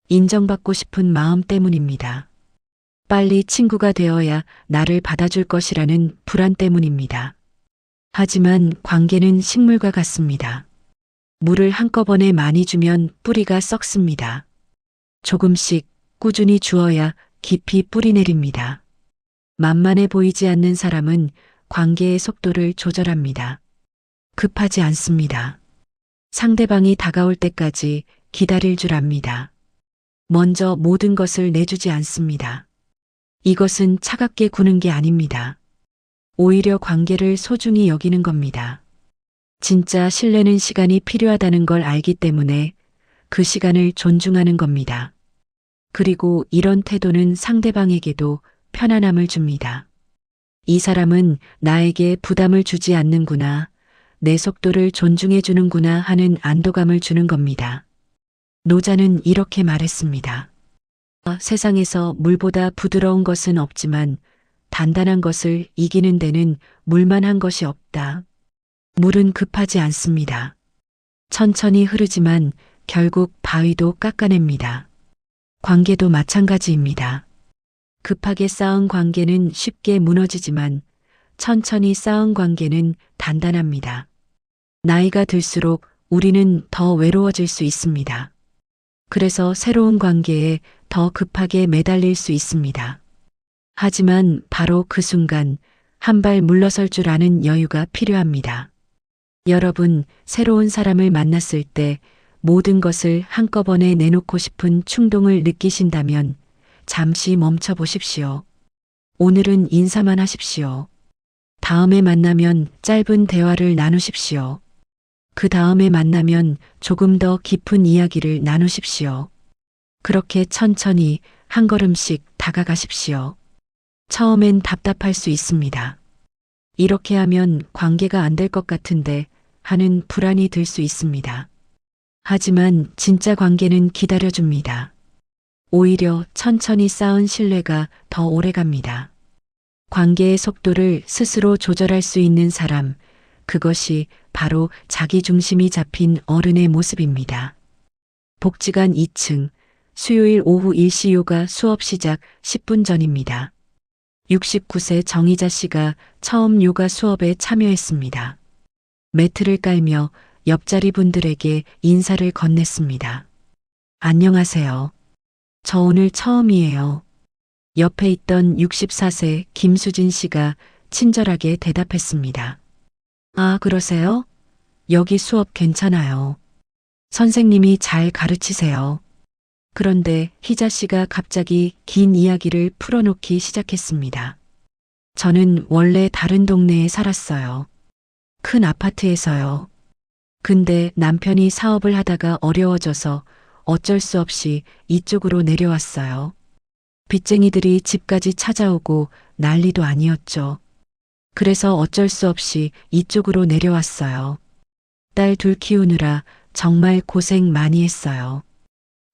인정받고 싶은 마음 때문입니다. 빨리 친구가 되어야 나를 받아줄 것이라는 불안 때문입니다. 하지만 관계는 식물과 같습니다. 물을 한꺼번에 많이 주면 뿌리가 썩습니다. 조금씩 꾸준히 주어야 깊이 뿌리 내립니다. 만만해 보이지 않는 사람은 관계의 속도를 조절합니다. 급하지 않습니다. 상대방이 다가올 때까지 기다릴 줄 압니다. 먼저 모든 것을 내주지 않습니다. 이것은 차갑게 구는 게 아닙니다. 오히려 관계를 소중히 여기는 겁니다. 진짜 신뢰는 시간이 필요하다는 걸 알기 때문에 그 시간을 존중하는 겁니다. 그리고 이런 태도는 상대방에게도 편안함을 줍니다. 이 사람은 나에게 부담을 주지 않는구나, 내 속도를 존중해 주는구나 하는 안도감을 주는 겁니다. 노자는 이렇게 말했습니다. 세상에서 물보다 부드러운 것은 없지만 단단한 것을 이기는 데는 물만한 것이 없다. 물은 급하지 않습니다. 천천히 흐르지만 결국 바위도 깎아냅니다. 관계도 마찬가지입니다. 급하게 쌓은 관계는 쉽게 무너지지만 천천히 쌓은 관계는 단단합니다. 나이가 들수록 우리는 더 외로워질 수 있습니다. 그래서 새로운 관계에 더 급하게 매달릴 수 있습니다. 하지만 바로 그 순간 한 발 물러설 줄 아는 여유가 필요합니다. 여러분, 새로운 사람을 만났을 때 모든 것을 한꺼번에 내놓고 싶은 충동을 느끼신다면 잠시 멈춰 보십시오. 오늘은 인사만 하십시오. 다음에 만나면 짧은 대화를 나누십시오. 그 다음에 만나면 조금 더 깊은 이야기를 나누십시오. 그렇게 천천히 한 걸음씩 다가가십시오. 처음엔 답답할 수 있습니다. 이렇게 하면 관계가 안 될 것 같은데 하는 불안이 들 수 있습니다. 하지만 진짜 관계는 기다려줍니다. 오히려 천천히 쌓은 신뢰가 더 오래 갑니다. 관계의 속도를 스스로 조절할 수 있는 사람, 그것이 바로 자기 중심이 잡힌 어른의 모습입니다. 복지관 2층, 수요일 오후 일시 요가 수업 시작 10분 전입니다. 69세 정희자 씨가 처음 요가 수업에 참여했습니다. 매트를 깔며 옆자리 분들에게 인사를 건넸습니다. 안녕하세요. 저 오늘 처음이에요. 옆에 있던 64세 김수진 씨가 친절하게 대답했습니다. 아, 그러세요? 여기 수업 괜찮아요. 선생님이 잘 가르치세요. 그런데 희자 씨가 갑자기 긴 이야기를 풀어놓기 시작했습니다. 저는 원래 다른 동네에 살았어요. 큰 아파트에서요. 근데 남편이 사업을 하다가 어려워져서 어쩔 수 없이 이쪽으로 내려왔어요. 빚쟁이들이 집까지 찾아오고 난리도 아니었죠. 그래서 어쩔 수 없이 이쪽으로 내려왔어요. 딸 둘 키우느라 정말 고생 많이 했어요.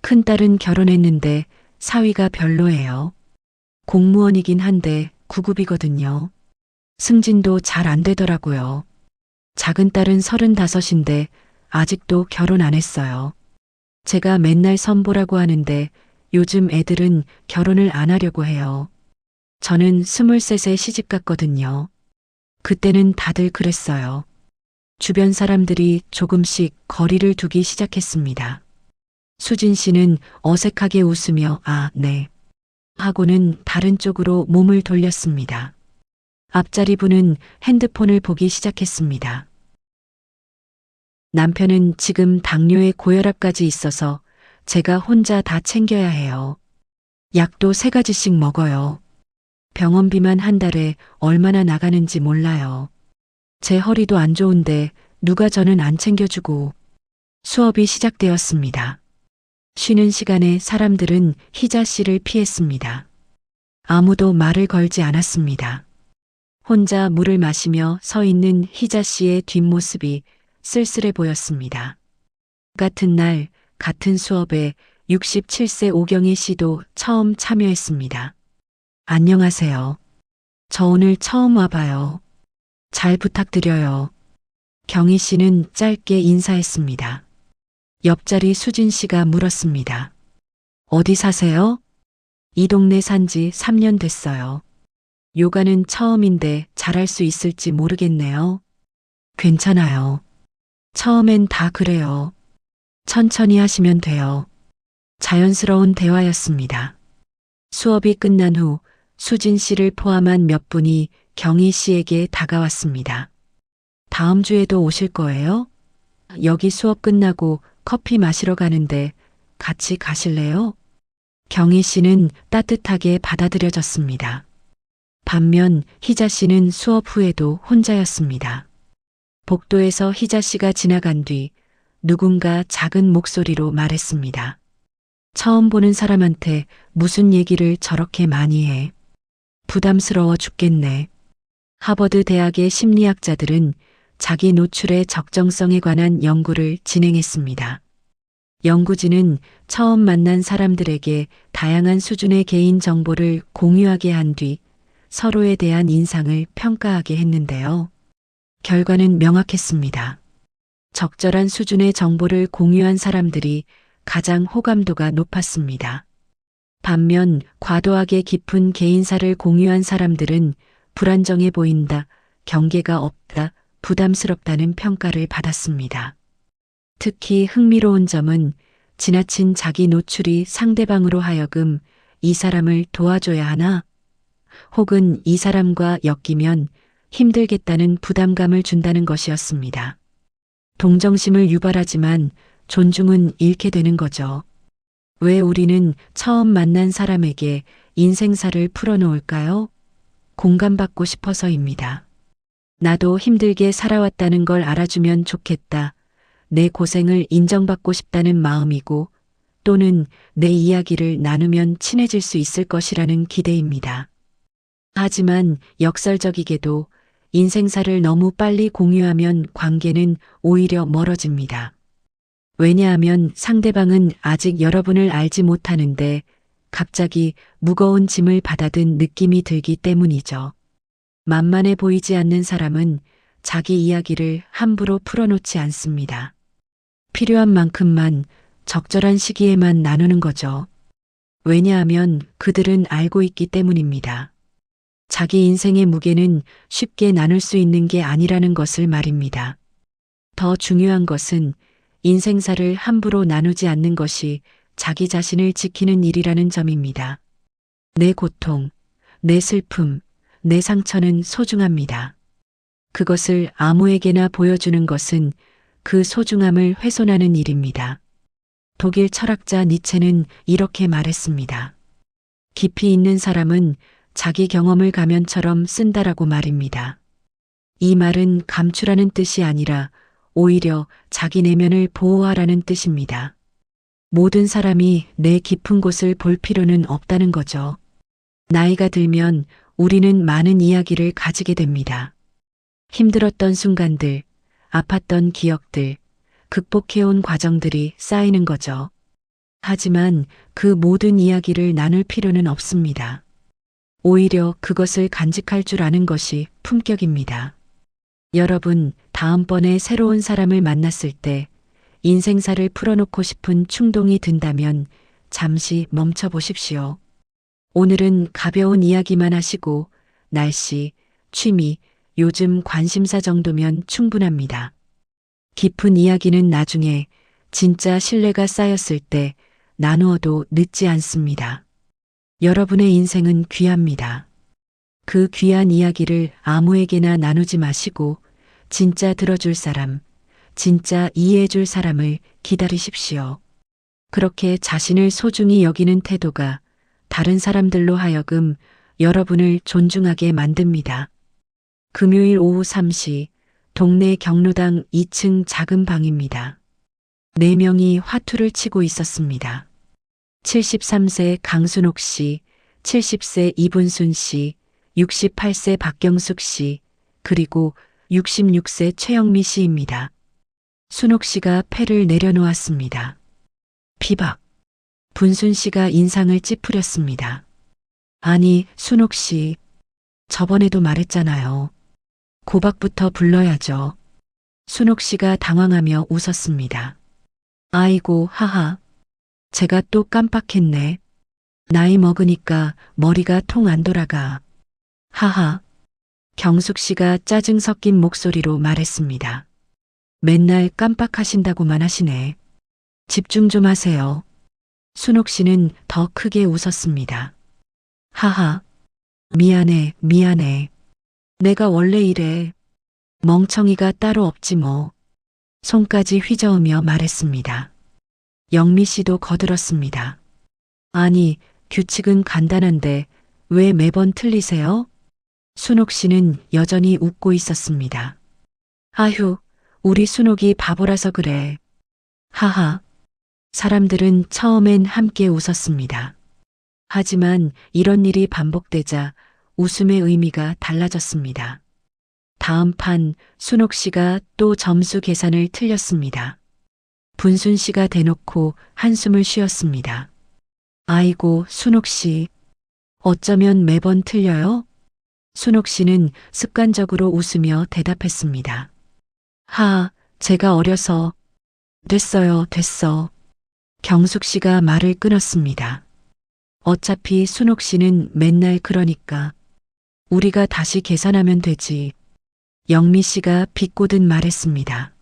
큰딸은 결혼했는데 사위가 별로예요. 공무원이긴 한데 9급이거든요. 승진도 잘 안 되더라고요. 작은 딸은 35인데 아직도 결혼 안 했어요. 제가 맨날 선보라고 하는데 요즘 애들은 결혼을 안 하려고 해요. 저는 23세 시집 갔거든요. 그때는 다들 그랬어요. 주변 사람들이 조금씩 거리를 두기 시작했습니다. 수진 씨는 어색하게 웃으며 아, 네. 하고는 다른 쪽으로 몸을 돌렸습니다. 앞자리 분은 핸드폰을 보기 시작했습니다. 남편은 지금 당뇨에 고혈압까지 있어서 제가 혼자 다 챙겨야 해요. 약도 3가지씩 먹어요. 병원비만 한 달에 얼마나 나가는지 몰라요. 제 허리도 안 좋은데 누가 저는 안 챙겨주고. 수업이 시작되었습니다. 쉬는 시간에 사람들은 희자 씨를 피했습니다. 아무도 말을 걸지 않았습니다. 혼자 물을 마시며 서 있는 희자 씨의 뒷모습이 쓸쓸해 보였습니다. 같은 날, 같은 수업에 67세 오경희 씨도 처음 참여했습니다. 안녕하세요. 저 오늘 처음 와봐요. 잘 부탁드려요. 경희 씨는 짧게 인사했습니다. 옆자리 수진 씨가 물었습니다. 어디 사세요? 이 동네 산지 3년 됐어요. 요가는 처음인데 잘할 수 있을지 모르겠네요. 괜찮아요. 처음엔 다 그래요. 천천히 하시면 돼요. 자연스러운 대화였습니다. 수업이 끝난 후 수진 씨를 포함한 몇 분이 경희 씨에게 다가왔습니다. 다음 주에도 오실 거예요? 여기 수업 끝나고 커피 마시러 가는데 같이 가실래요? 경희 씨는 따뜻하게 받아들여졌습니다. 반면 희자 씨는 수업 후에도 혼자였습니다. 복도에서 희자 씨가 지나간 뒤 누군가 작은 목소리로 말했습니다. 처음 보는 사람한테 무슨 얘기를 저렇게 많이 해. 부담스러워 죽겠네. 하버드 대학의 심리학자들은 자기 노출의 적정성에 관한 연구를 진행했습니다. 연구진은 처음 만난 사람들에게 다양한 수준의 개인 정보를 공유하게 한 뒤 서로에 대한 인상을 평가하게 했는데요. 결과는 명확했습니다. 적절한 수준의 정보를 공유한 사람들이 가장 호감도가 높았습니다. 반면 과도하게 깊은 개인사를 공유한 사람들은 불안정해 보인다, 경계가 없다, 부담스럽다는 평가를 받았습니다. 특히 흥미로운 점은 지나친 자기 노출이 상대방으로 하여금 이 사람을 도와줘야 하나? 혹은 이 사람과 엮이면 힘들겠다는 부담감을 준다는 것이었습니다. 동정심을 유발하지만 존중은 잃게 되는 거죠. 왜 우리는 처음 만난 사람에게 인생사를 풀어놓을까요? 공감받고 싶어서입니다. 나도 힘들게 살아왔다는 걸 알아주면 좋겠다. 내 고생을 인정받고 싶다는 마음이고 또는 내 이야기를 나누면 친해질 수 있을 것이라는 기대입니다. 하지만 역설적이게도 인생사를 너무 빨리 공유하면 관계는 오히려 멀어집니다. 왜냐하면 상대방은 아직 여러분을 알지 못하는데 갑자기 무거운 짐을 받아든 느낌이 들기 때문이죠. 만만해 보이지 않는 사람은 자기 이야기를 함부로 풀어놓지 않습니다. 필요한 만큼만 적절한 시기에만 나누는 거죠. 왜냐하면 그들은 알고 있기 때문입니다. 자기 인생의 무게는 쉽게 나눌 수 있는 게 아니라는 것을 말입니다. 더 중요한 것은 인생사를 함부로 나누지 않는 것이 자기 자신을 지키는 일이라는 점입니다. 내 고통, 내 슬픔, 내 상처는 소중합니다. 그것을 아무에게나 보여주는 것은 그 소중함을 훼손하는 일입니다. 독일 철학자 니체는 이렇게 말했습니다. 깊이 있는 사람은 자기 경험을 가면처럼 쓴다라고 말입니다. 이 말은 감추라는 뜻이 아니라 오히려 자기 내면을 보호하라는 뜻입니다. 모든 사람이 내 깊은 곳을 볼 필요는 없다는 거죠. 나이가 들면 우리는 많은 이야기를 가지게 됩니다. 힘들었던 순간들, 아팠던 기억들, 극복해온 과정들이 쌓이는 거죠. 하지만 그 모든 이야기를 나눌 필요는 없습니다. 오히려 그것을 간직할 줄 아는 것이 품격입니다. 여러분, 다음번에 새로운 사람을 만났을 때 인생사를 풀어놓고 싶은 충동이 든다면 잠시 멈춰 보십시오. 오늘은 가벼운 이야기만 하시고 날씨, 취미, 요즘 관심사 정도면 충분합니다. 깊은 이야기는 나중에 진짜 신뢰가 쌓였을 때 나누어도 늦지 않습니다. 여러분의 인생은 귀합니다. 그 귀한 이야기를 아무에게나 나누지 마시고 진짜 들어줄 사람, 진짜 이해해줄 사람을 기다리십시오. 그렇게 자신을 소중히 여기는 태도가 다른 사람들로 하여금 여러분을 존중하게 만듭니다. 금요일 오후 3시 동네 경로당 2층 작은 방입니다. 4명이 화투를 치고 있었습니다. 73세 강순옥 씨, 70세 이분순 씨, 68세 박경숙 씨, 그리고 66세 최영미 씨입니다. 순옥 씨가 패를 내려놓았습니다. 비박. 분순 씨가 인상을 찌푸렸습니다. 아니, 순옥 씨. 저번에도 말했잖아요. 고박부터 불러야죠. 순옥 씨가 당황하며 웃었습니다. 아이고, 하하. 제가 또 깜빡했네. 나이 먹으니까 머리가 통 안 돌아가. 하하. 경숙 씨가 짜증 섞인 목소리로 말했습니다. 맨날 깜빡하신다고만 하시네. 집중 좀 하세요. 순옥 씨는 더 크게 웃었습니다. 하하. 미안해, 미안해. 내가 원래 이래. 멍청이가 따로 없지 뭐. 손까지 휘저으며 말했습니다. 영미 씨도 거들었습니다. 아니, 규칙은 간단한데 왜 매번 틀리세요? 순옥 씨는 여전히 웃고 있었습니다. 아휴, 우리 순옥이 바보라서 그래. 하하. 사람들은 처음엔 함께 웃었습니다. 하지만 이런 일이 반복되자 웃음의 의미가 달라졌습니다. 다음 판 순옥 씨가 또 점수 계산을 틀렸습니다. 분순 씨가 대놓고 한숨을 쉬었습니다. 아이고, 순옥 씨. 어쩌면 매번 틀려요? 순옥 씨는 습관적으로 웃으며 대답했습니다. 제가 어려서. 됐어요, 됐어. 경숙 씨가 말을 끊었습니다. 어차피 순옥 씨는 맨날 그러니까 우리가 다시 계산하면 되지. 영미 씨가 비꼬듯 말했습니다.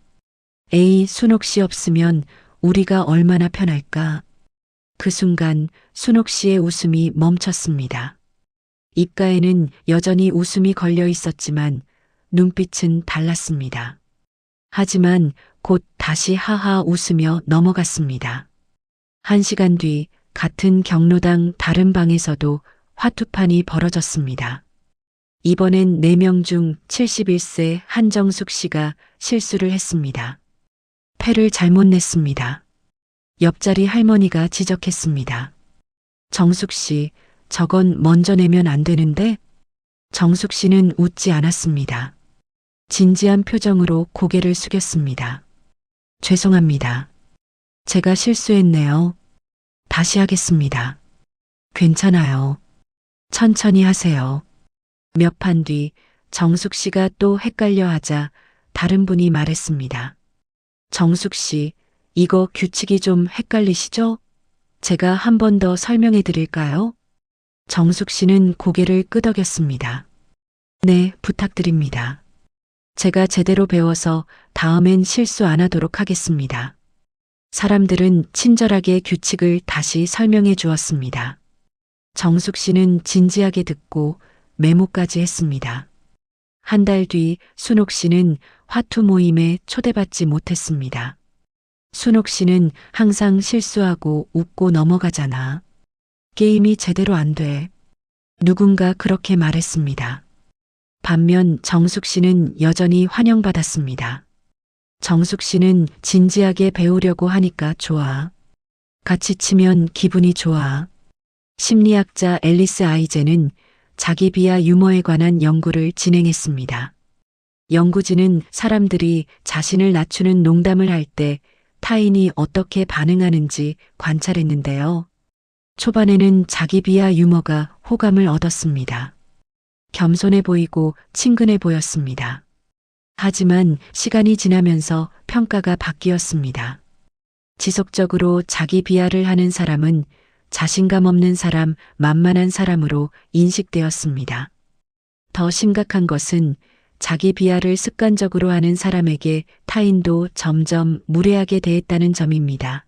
에이, 순옥 씨 없으면 우리가 얼마나 편할까. 그 순간 순옥 씨의 웃음이 멈췄습니다. 입가에는 여전히 웃음이 걸려 있었지만 눈빛은 달랐습니다. 하지만 곧 다시 하하 웃으며 넘어갔습니다. 1시간 뒤 같은 경로당 다른 방에서도 화투판이 벌어졌습니다. 이번엔 4명 중 71세 한정숙 씨가 실수를 했습니다. 패를 잘못 냈습니다. 옆자리 할머니가 지적했습니다. 정숙 씨, 저건 먼저 내면 안 되는데? 정숙 씨는 웃지 않았습니다. 진지한 표정으로 고개를 숙였습니다. 죄송합니다. 제가 실수했네요. 다시 하겠습니다. 괜찮아요. 천천히 하세요. 몇 판 뒤 정숙 씨가 또 헷갈려 하자 다른 분이 말했습니다. 정숙 씨, 이거 규칙이 좀 헷갈리시죠? 제가 한 번 더 설명해 드릴까요? 정숙 씨는 고개를 끄덕였습니다. 네, 부탁드립니다. 제가 제대로 배워서 다음엔 실수 안 하도록 하겠습니다. 사람들은 친절하게 규칙을 다시 설명해 주었습니다. 정숙 씨는 진지하게 듣고 메모까지 했습니다. 한 달 뒤 순옥 씨는 화투 모임에 초대받지 못했습니다. 순옥 씨는 항상 실수하고 웃고 넘어가잖아. 게임이 제대로 안 돼. 누군가 그렇게 말했습니다. 반면 정숙 씨는 여전히 환영받았습니다. 정숙 씨는 진지하게 배우려고 하니까 좋아. 같이 치면 기분이 좋아. 심리학자 앨리스 아이젠은 자기 비하 유머에 관한 연구를 진행했습니다. 연구진은 사람들이 자신을 낮추는 농담을 할 때 타인이 어떻게 반응하는지 관찰했는데요. 초반에는 자기 비하 유머가 호감을 얻었습니다. 겸손해 보이고 친근해 보였습니다. 하지만 시간이 지나면서 평가가 바뀌었습니다. 지속적으로 자기 비하를 하는 사람은 자신감 없는 사람, 만만한 사람으로 인식되었습니다. 더 심각한 것은 자기 비하를 습관적으로 하는 사람에게 타인도 점점 무례하게 대했다는 점입니다.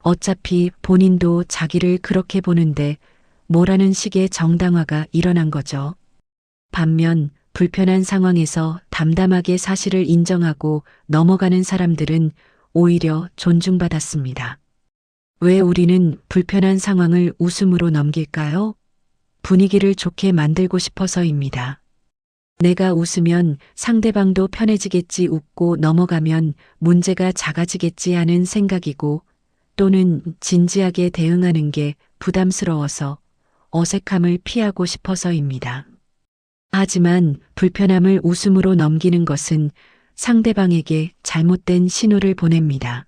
어차피 본인도 자기를 그렇게 보는데 뭐라는 식의 정당화가 일어난 거죠. 반면 불편한 상황에서 담담하게 사실을 인정하고 넘어가는 사람들은 오히려 존중받았습니다. 왜 우리는 불편한 상황을 웃음으로 넘길까요? 분위기를 좋게 만들고 싶어서입니다. 내가 웃으면 상대방도 편해지겠지, 웃고 넘어가면 문제가 작아지겠지 하는 생각이고, 또는 진지하게 대응하는 게 부담스러워서 어색함을 피하고 싶어서입니다. 하지만 불편함을 웃음으로 넘기는 것은 상대방에게 잘못된 신호를 보냅니다.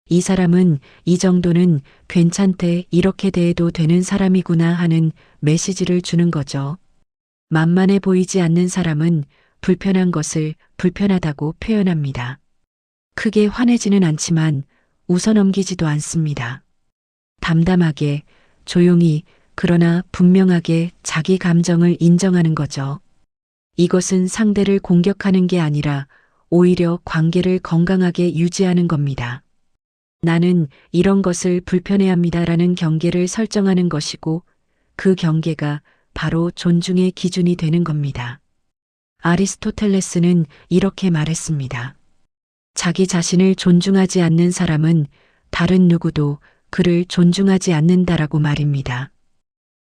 이 사람은 이 정도는 괜찮대, 이렇게 대해도 되는 사람이구나 하는 메시지를 주는 거죠. 만만해 보이지 않는 사람은 불편한 것을 불편하다고 표현합니다. 크게 화내지는 않지만 웃어넘기지도 않습니다. 담담하게, 조용히, 그러나 분명하게 자기 감정을 인정하는 거죠. 이것은 상대를 공격하는 게 아니라 오히려 관계를 건강하게 유지하는 겁니다. 나는 이런 것을 불편해합니다라는 경계를 설정하는 것이고, 그 경계가 바로 존중의 기준이 되는 겁니다. 아리스토텔레스는 이렇게 말했습니다. 자기 자신을 존중하지 않는 사람은 다른 누구도 그를 존중하지 않는다라고 말입니다.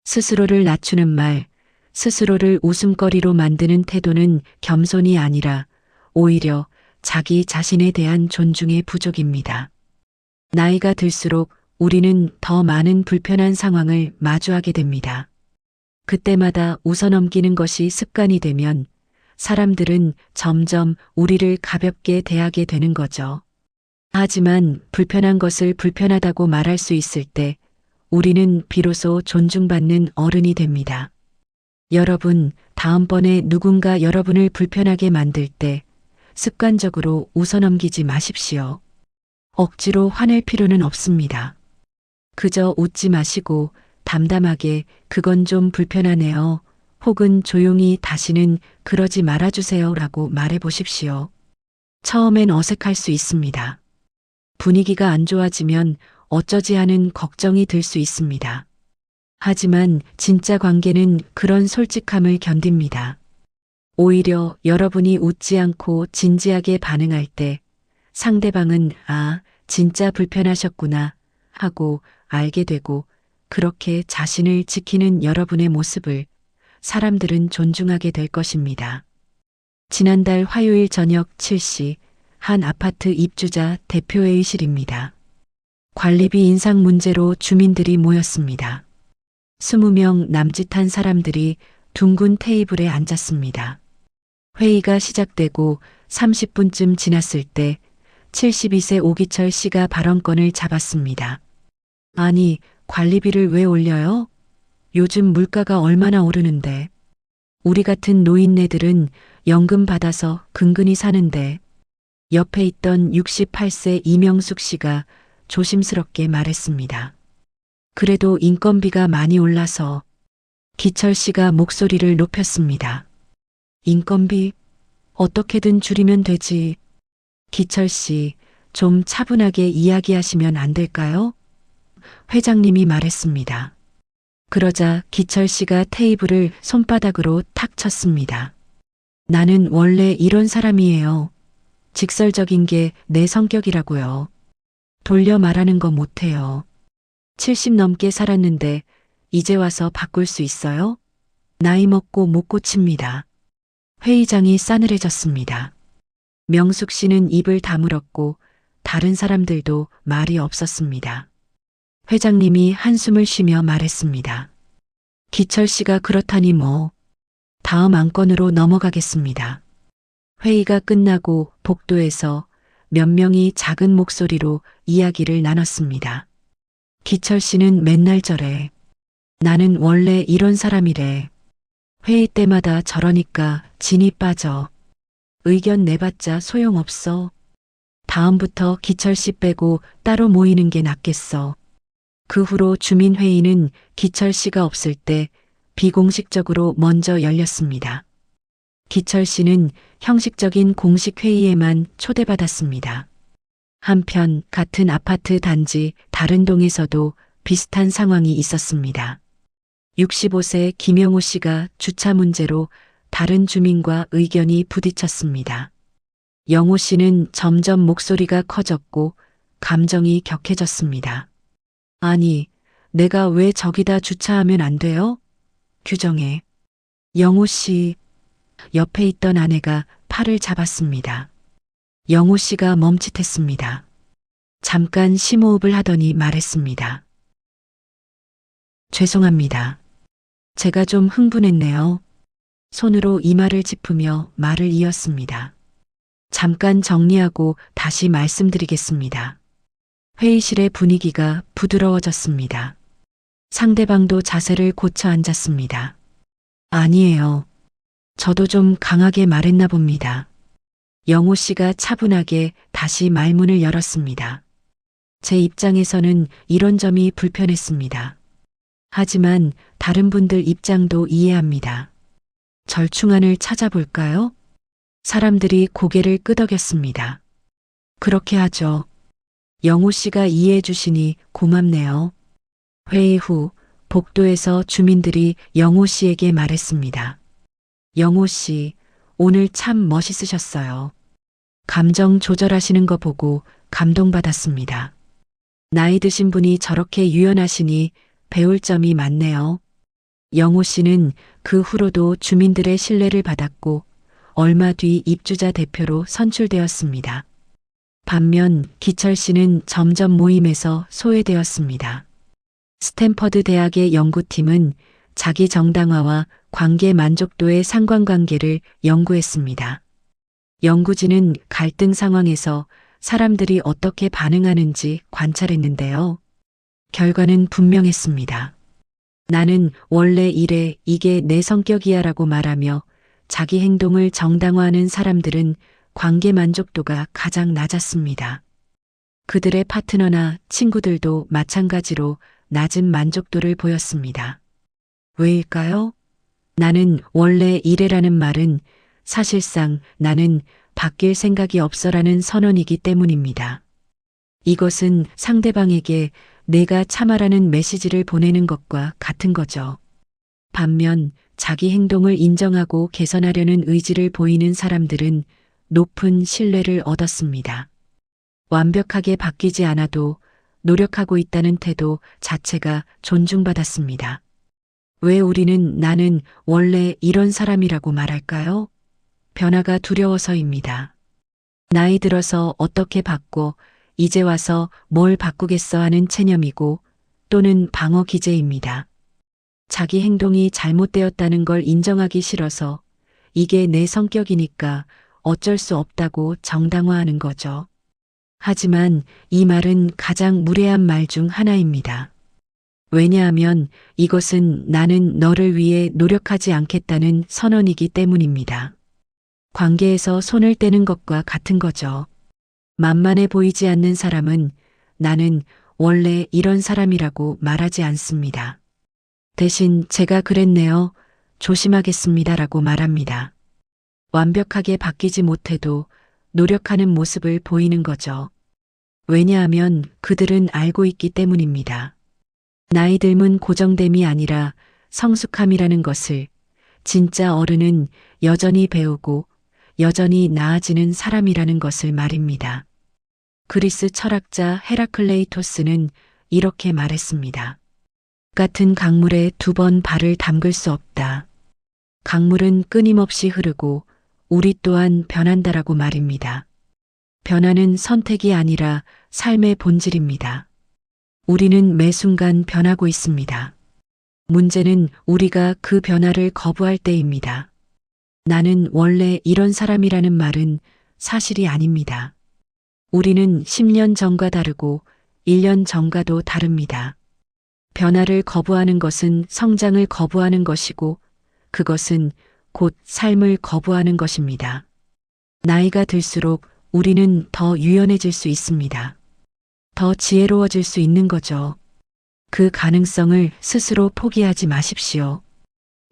스스로를 낮추는 말, 스스로를 웃음거리로 만드는 태도는 겸손이 아니라 오히려 자기 자신에 대한 존중의 부족입니다. 나이가 들수록 우리는 더 많은 불편한 상황을 마주하게 됩니다. 그때마다 웃어넘기는 것이 습관이 되면 사람들은 점점 우리를 가볍게 대하게 되는 거죠. 하지만 불편한 것을 불편하다고 말할 수 있을 때 우리는 비로소 존중받는 어른이 됩니다. 여러분, 다음번에 누군가 여러분을 불편하게 만들 때 습관적으로 웃어넘기지 마십시오. 억지로 화낼 필요는 없습니다. 그저 웃지 마시고 담담하게 그건 좀 불편하네요. 혹은 조용히 다시는 그러지 말아주세요 라고 말해 보십시오. 처음엔 어색할 수 있습니다. 분위기가 안 좋아지면 어쩌지 하는 걱정이 들 수 있습니다. 하지만 진짜 관계는 그런 솔직함을 견딥니다. 오히려 여러분이 웃지 않고 진지하게 반응할 때 상대방은 아, 진짜 불편하셨구나 하고 알게 되고 그렇게 자신을 지키는 여러분의 모습을 사람들은 존중하게 될 것입니다. 지난달 화요일 저녁 7시 한 아파트 입주자 대표회의실입니다. 관리비 인상 문제로 주민들이 모였습니다. 20명 남짓한 사람들이 둥근 테이블에 앉았습니다. 회의가 시작되고 30분쯤 지났을 때 72세 오기철 씨가 발언권을 잡았습니다. 아니, 관리비를 왜 올려요? 요즘 물가가 얼마나 오르는데. 우리 같은 노인네들은 연금 받아서 근근히 사는데. 옆에 있던 68세 이명숙 씨가 조심스럽게 말했습니다. 그래도 인건비가 많이 올라서. 기철 씨가 목소리를 높였습니다. 인건비? 어떻게든 줄이면 되지. 기철 씨, 좀 차분하게 이야기하시면 안 될까요? 회장님이 말했습니다. 그러자 기철 씨가 테이블을 손바닥으로 탁 쳤습니다. 나는 원래 이런 사람이에요. 직설적인 게 내 성격이라고요. 돌려 말하는 거 못해요. 70 넘게 살았는데 이제 와서 바꿀 수 있어요? 나이 먹고 못 고칩니다. 회의장이 싸늘해졌습니다. 명숙 씨는 입을 다물었고 다른 사람들도 말이 없었습니다. 회장님이 한숨을 쉬며 말했습니다. 기철 씨가 그렇다니 뭐. 다음 안건으로 넘어가겠습니다. 회의가 끝나고 복도에서 몇 명이 작은 목소리로 이야기를 나눴습니다. 기철 씨는 맨날 저래. 나는 원래 이런 사람이래. 회의 때마다 저러니까 진이 빠져. 의견 내봤자 소용없어. 다음부터 기철 씨 빼고 따로 모이는 게 낫겠어. 그 후로 주민회의는 기철 씨가 없을 때 비공식적으로 먼저 열렸습니다. 기철 씨는 형식적인 공식 회의에만 초대받았습니다. 한편 같은 아파트 단지 다른 동에서도 비슷한 상황이 있었습니다. 65세 김영호 씨가 주차 문제로 다른 주민과 의견이 부딪혔습니다. 영호 씨는 점점 목소리가 커졌고 감정이 격해졌습니다. 아니, 내가 왜 저기다 주차하면 안 돼요? 규정해. 영호 씨, 옆에 있던 아내가 팔을 잡았습니다. 영호 씨가 멈칫했습니다. 잠깐 심호흡을 하더니 말했습니다. 죄송합니다. 제가 좀 흥분했네요. 손으로 이마를 짚으며 말을 이었습니다. 잠깐 정리하고 다시 말씀드리겠습니다. 회의실의 분위기가 부드러워졌습니다. 상대방도 자세를 고쳐 앉았습니다. 아니에요. 저도 좀 강하게 말했나 봅니다. 영호 씨가 차분하게 다시 말문을 열었습니다. 제 입장에서는 이런 점이 불편했습니다. 하지만 다른 분들 입장도 이해합니다. 절충안을 찾아볼까요? 사람들이 고개를 끄덕였습니다. 그렇게 하죠. 영호 씨가 이해해 주시니 고맙네요. 회의 후 복도에서 주민들이 영호 씨에게 말했습니다. 영호 씨, 오늘 참 멋있으셨어요. 감정 조절하시는 거 보고 감동받았습니다. 나이 드신 분이 저렇게 유연하시니 배울 점이 많네요. 영호 씨는 그 후로도 주민들의 신뢰를 받았고 얼마 뒤 입주자 대표로 선출되었습니다. 반면 기철 씨는 점점 모임에서 소외되었습니다. 스탠퍼드 대학의 연구팀은 자기 정당화와 관계 만족도의 상관관계를 연구했습니다. 연구진은 갈등 상황에서 사람들이 어떻게 반응하는지 관찰했는데요. 결과는 분명했습니다. 나는 원래 이래, 이게 내 성격이야 라고 말하며 자기 행동을 정당화하는 사람들은 관계 만족도가 가장 낮았습니다. 그들의 파트너나 친구들도 마찬가지로 낮은 만족도를 보였습니다. 왜일까요? 나는 원래 이래라는 말은 사실상 나는 바뀔 생각이 없어라는 선언이기 때문입니다. 이것은 상대방에게 내가 참아라는 메시지를 보내는 것과 같은 거죠. 반면 자기 행동을 인정하고 개선하려는 의지를 보이는 사람들은 높은 신뢰를 얻었습니다. 완벽하게 바뀌지 않아도 노력하고 있다는 태도 자체가 존중받았습니다. 왜 우리는 나는 원래 이런 사람이라고 말할까요? 변화가 두려워서입니다. 나이 들어서 어떻게 바꿔 이제 와서 뭘 바꾸겠어 하는 체념이고 또는 방어 기제입니다. 자기 행동이 잘못되었다는 걸 인정하기 싫어서 이게 내 성격이니까 어쩔 수 없다고 정당화하는 거죠. 하지만 이 말은 가장 무례한 말 중 하나입니다. 왜냐하면 이것은 나는 너를 위해 노력하지 않겠다는 선언이기 때문입니다. 관계에서 손을 떼는 것과 같은 거죠. 만만해 보이지 않는 사람은 나는 원래 이런 사람이라고 말하지 않습니다. 대신 제가 그랬네요. 조심하겠습니다라고 말합니다. 완벽하게 바뀌지 못해도 노력하는 모습을 보이는 거죠. 왜냐하면 그들은 알고 있기 때문입니다. 나이 듦은 고정됨이 아니라 성숙함이라는 것을, 진짜 어른은 여전히 배우고 여전히 나아지는 사람이라는 것을 말입니다. 그리스 철학자 헤라클레이토스는 이렇게 말했습니다. 같은 강물에 두 번 발을 담글 수 없다. 강물은 끊임없이 흐르고 우리 또한 변한다라고 말입니다. 변화는 선택이 아니라 삶의 본질입니다. 우리는 매 순간 변하고 있습니다. 문제는 우리가 그 변화를 거부할 때입니다. 나는 원래 이런 사람이라는 말은 사실이 아닙니다. 우리는 10년 전과 다르고 1년 전과도 다릅니다. 변화를 거부하는 것은 성장을 거부하는 것이고 그것은 곧 삶을 거부하는 것입니다. 나이가 들수록 우리는 더 유연해질 수 있습니다. 더 지혜로워질 수 있는 거죠. 그 가능성을 스스로 포기하지 마십시오.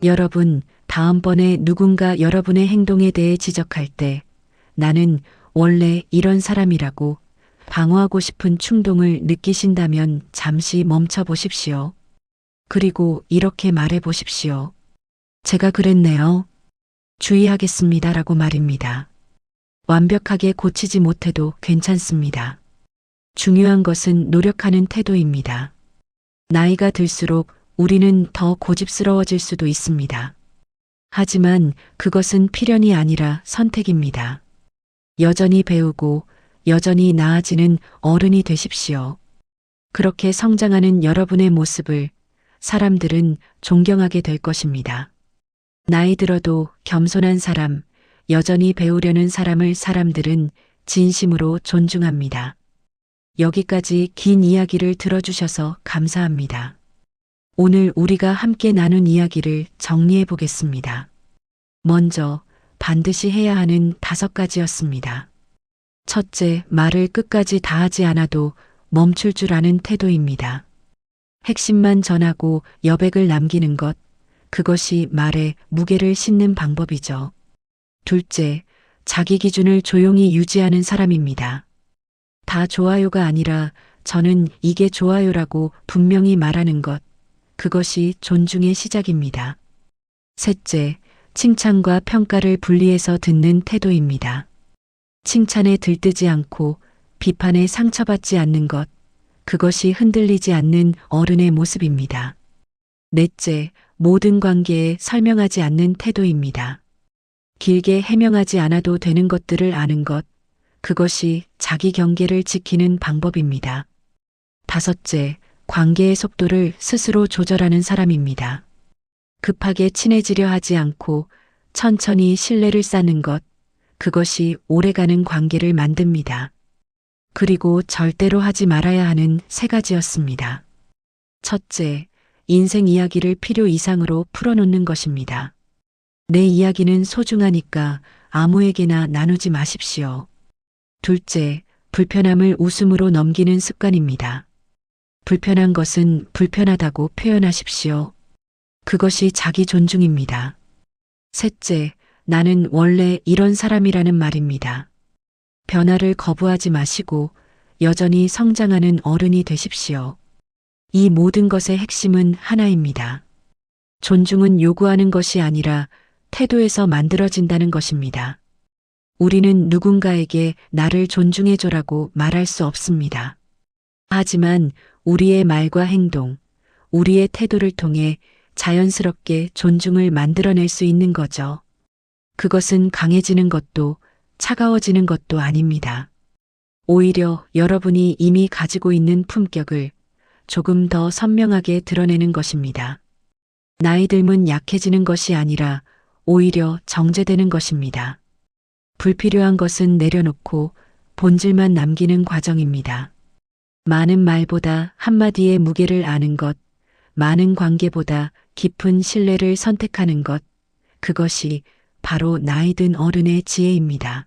여러분, 다음번에 누군가 여러분의 행동에 대해 지적할 때 나는 원래 이런 사람이라고 방어하고 싶은 충동을 느끼신다면 잠시 멈춰 보십시오. 그리고 이렇게 말해 보십시오. 제가 그랬네요. 주의하겠습니다라고 말입니다. 완벽하게 고치지 못해도 괜찮습니다. 중요한 것은 노력하는 태도입니다. 나이가 들수록 우리는 더 고집스러워질 수도 있습니다. 하지만 그것은 필연이 아니라 선택입니다. 여전히 배우고 여전히 나아지는 어른이 되십시오. 그렇게 성장하는 여러분의 모습을 사람들은 존경하게 될 것입니다. 나이 들어도 겸손한 사람, 여전히 배우려는 사람을 사람들은 진심으로 존중합니다. 여기까지 긴 이야기를 들어주셔서 감사합니다. 오늘 우리가 함께 나눈 이야기를 정리해 보겠습니다. 먼저 반드시 해야 하는 5가지였습니다. 첫째, 말을 끝까지 다 하지 않아도 멈출 줄 아는 태도입니다. 핵심만 전하고 여백을 남기는 것, 그것이 말에 무게를 싣는 방법이죠. 둘째, 자기 기준을 조용히 유지하는 사람입니다. 다 좋아요가 아니라 저는 이게 좋아요라고 분명히 말하는 것, 그것이 존중의 시작입니다. 셋째, 칭찬과 평가를 분리해서 듣는 태도입니다. 칭찬에 들뜨지 않고 비판에 상처받지 않는 것, 그것이 흔들리지 않는 어른의 모습입니다. 넷째, 모든 관계에 설명하지 않는 태도입니다. 길게 해명하지 않아도 되는 것들을 아는 것, 그것이 자기 경계를 지키는 방법입니다. 다섯째, 관계의 속도를 스스로 조절하는 사람입니다. 급하게 친해지려 하지 않고 천천히 신뢰를 쌓는 것, 그것이 오래가는 관계를 만듭니다. 그리고 절대로 하지 말아야 하는 3가지였습니다. 첫째, 인생 이야기를 필요 이상으로 풀어놓는 것입니다. 내 이야기는 소중하니까 아무에게나 나누지 마십시오. 둘째, 불편함을 웃음으로 넘기는 습관입니다. 불편한 것은 불편하다고 표현하십시오. 그것이 자기 존중입니다. 셋째, 나는 원래 이런 사람이라는 말입니다. 변화를 거부하지 마시고 여전히 성장하는 어른이 되십시오. 이 모든 것의 핵심은 하나입니다. 존중은 요구하는 것이 아니라 태도에서 만들어진다는 것입니다. 우리는 누군가에게 나를 존중해줘라고 말할 수 없습니다. 하지만 우리의 말과 행동, 우리의 태도를 통해 자연스럽게 존중을 만들어낼 수 있는 거죠. 그것은 강해지는 것도 차가워지는 것도 아닙니다. 오히려 여러분이 이미 가지고 있는 품격을 조금 더 선명하게 드러내는 것입니다. 나이 들면 약해지는 것이 아니라 오히려 정제되는 것입니다. 불필요한 것은 내려놓고 본질만 남기는 과정입니다. 많은 말보다 한마디의 무게를 아는 것, 많은 관계보다 깊은 신뢰를 선택하는 것, 그것이 바로 나이 든 어른의 지혜입니다.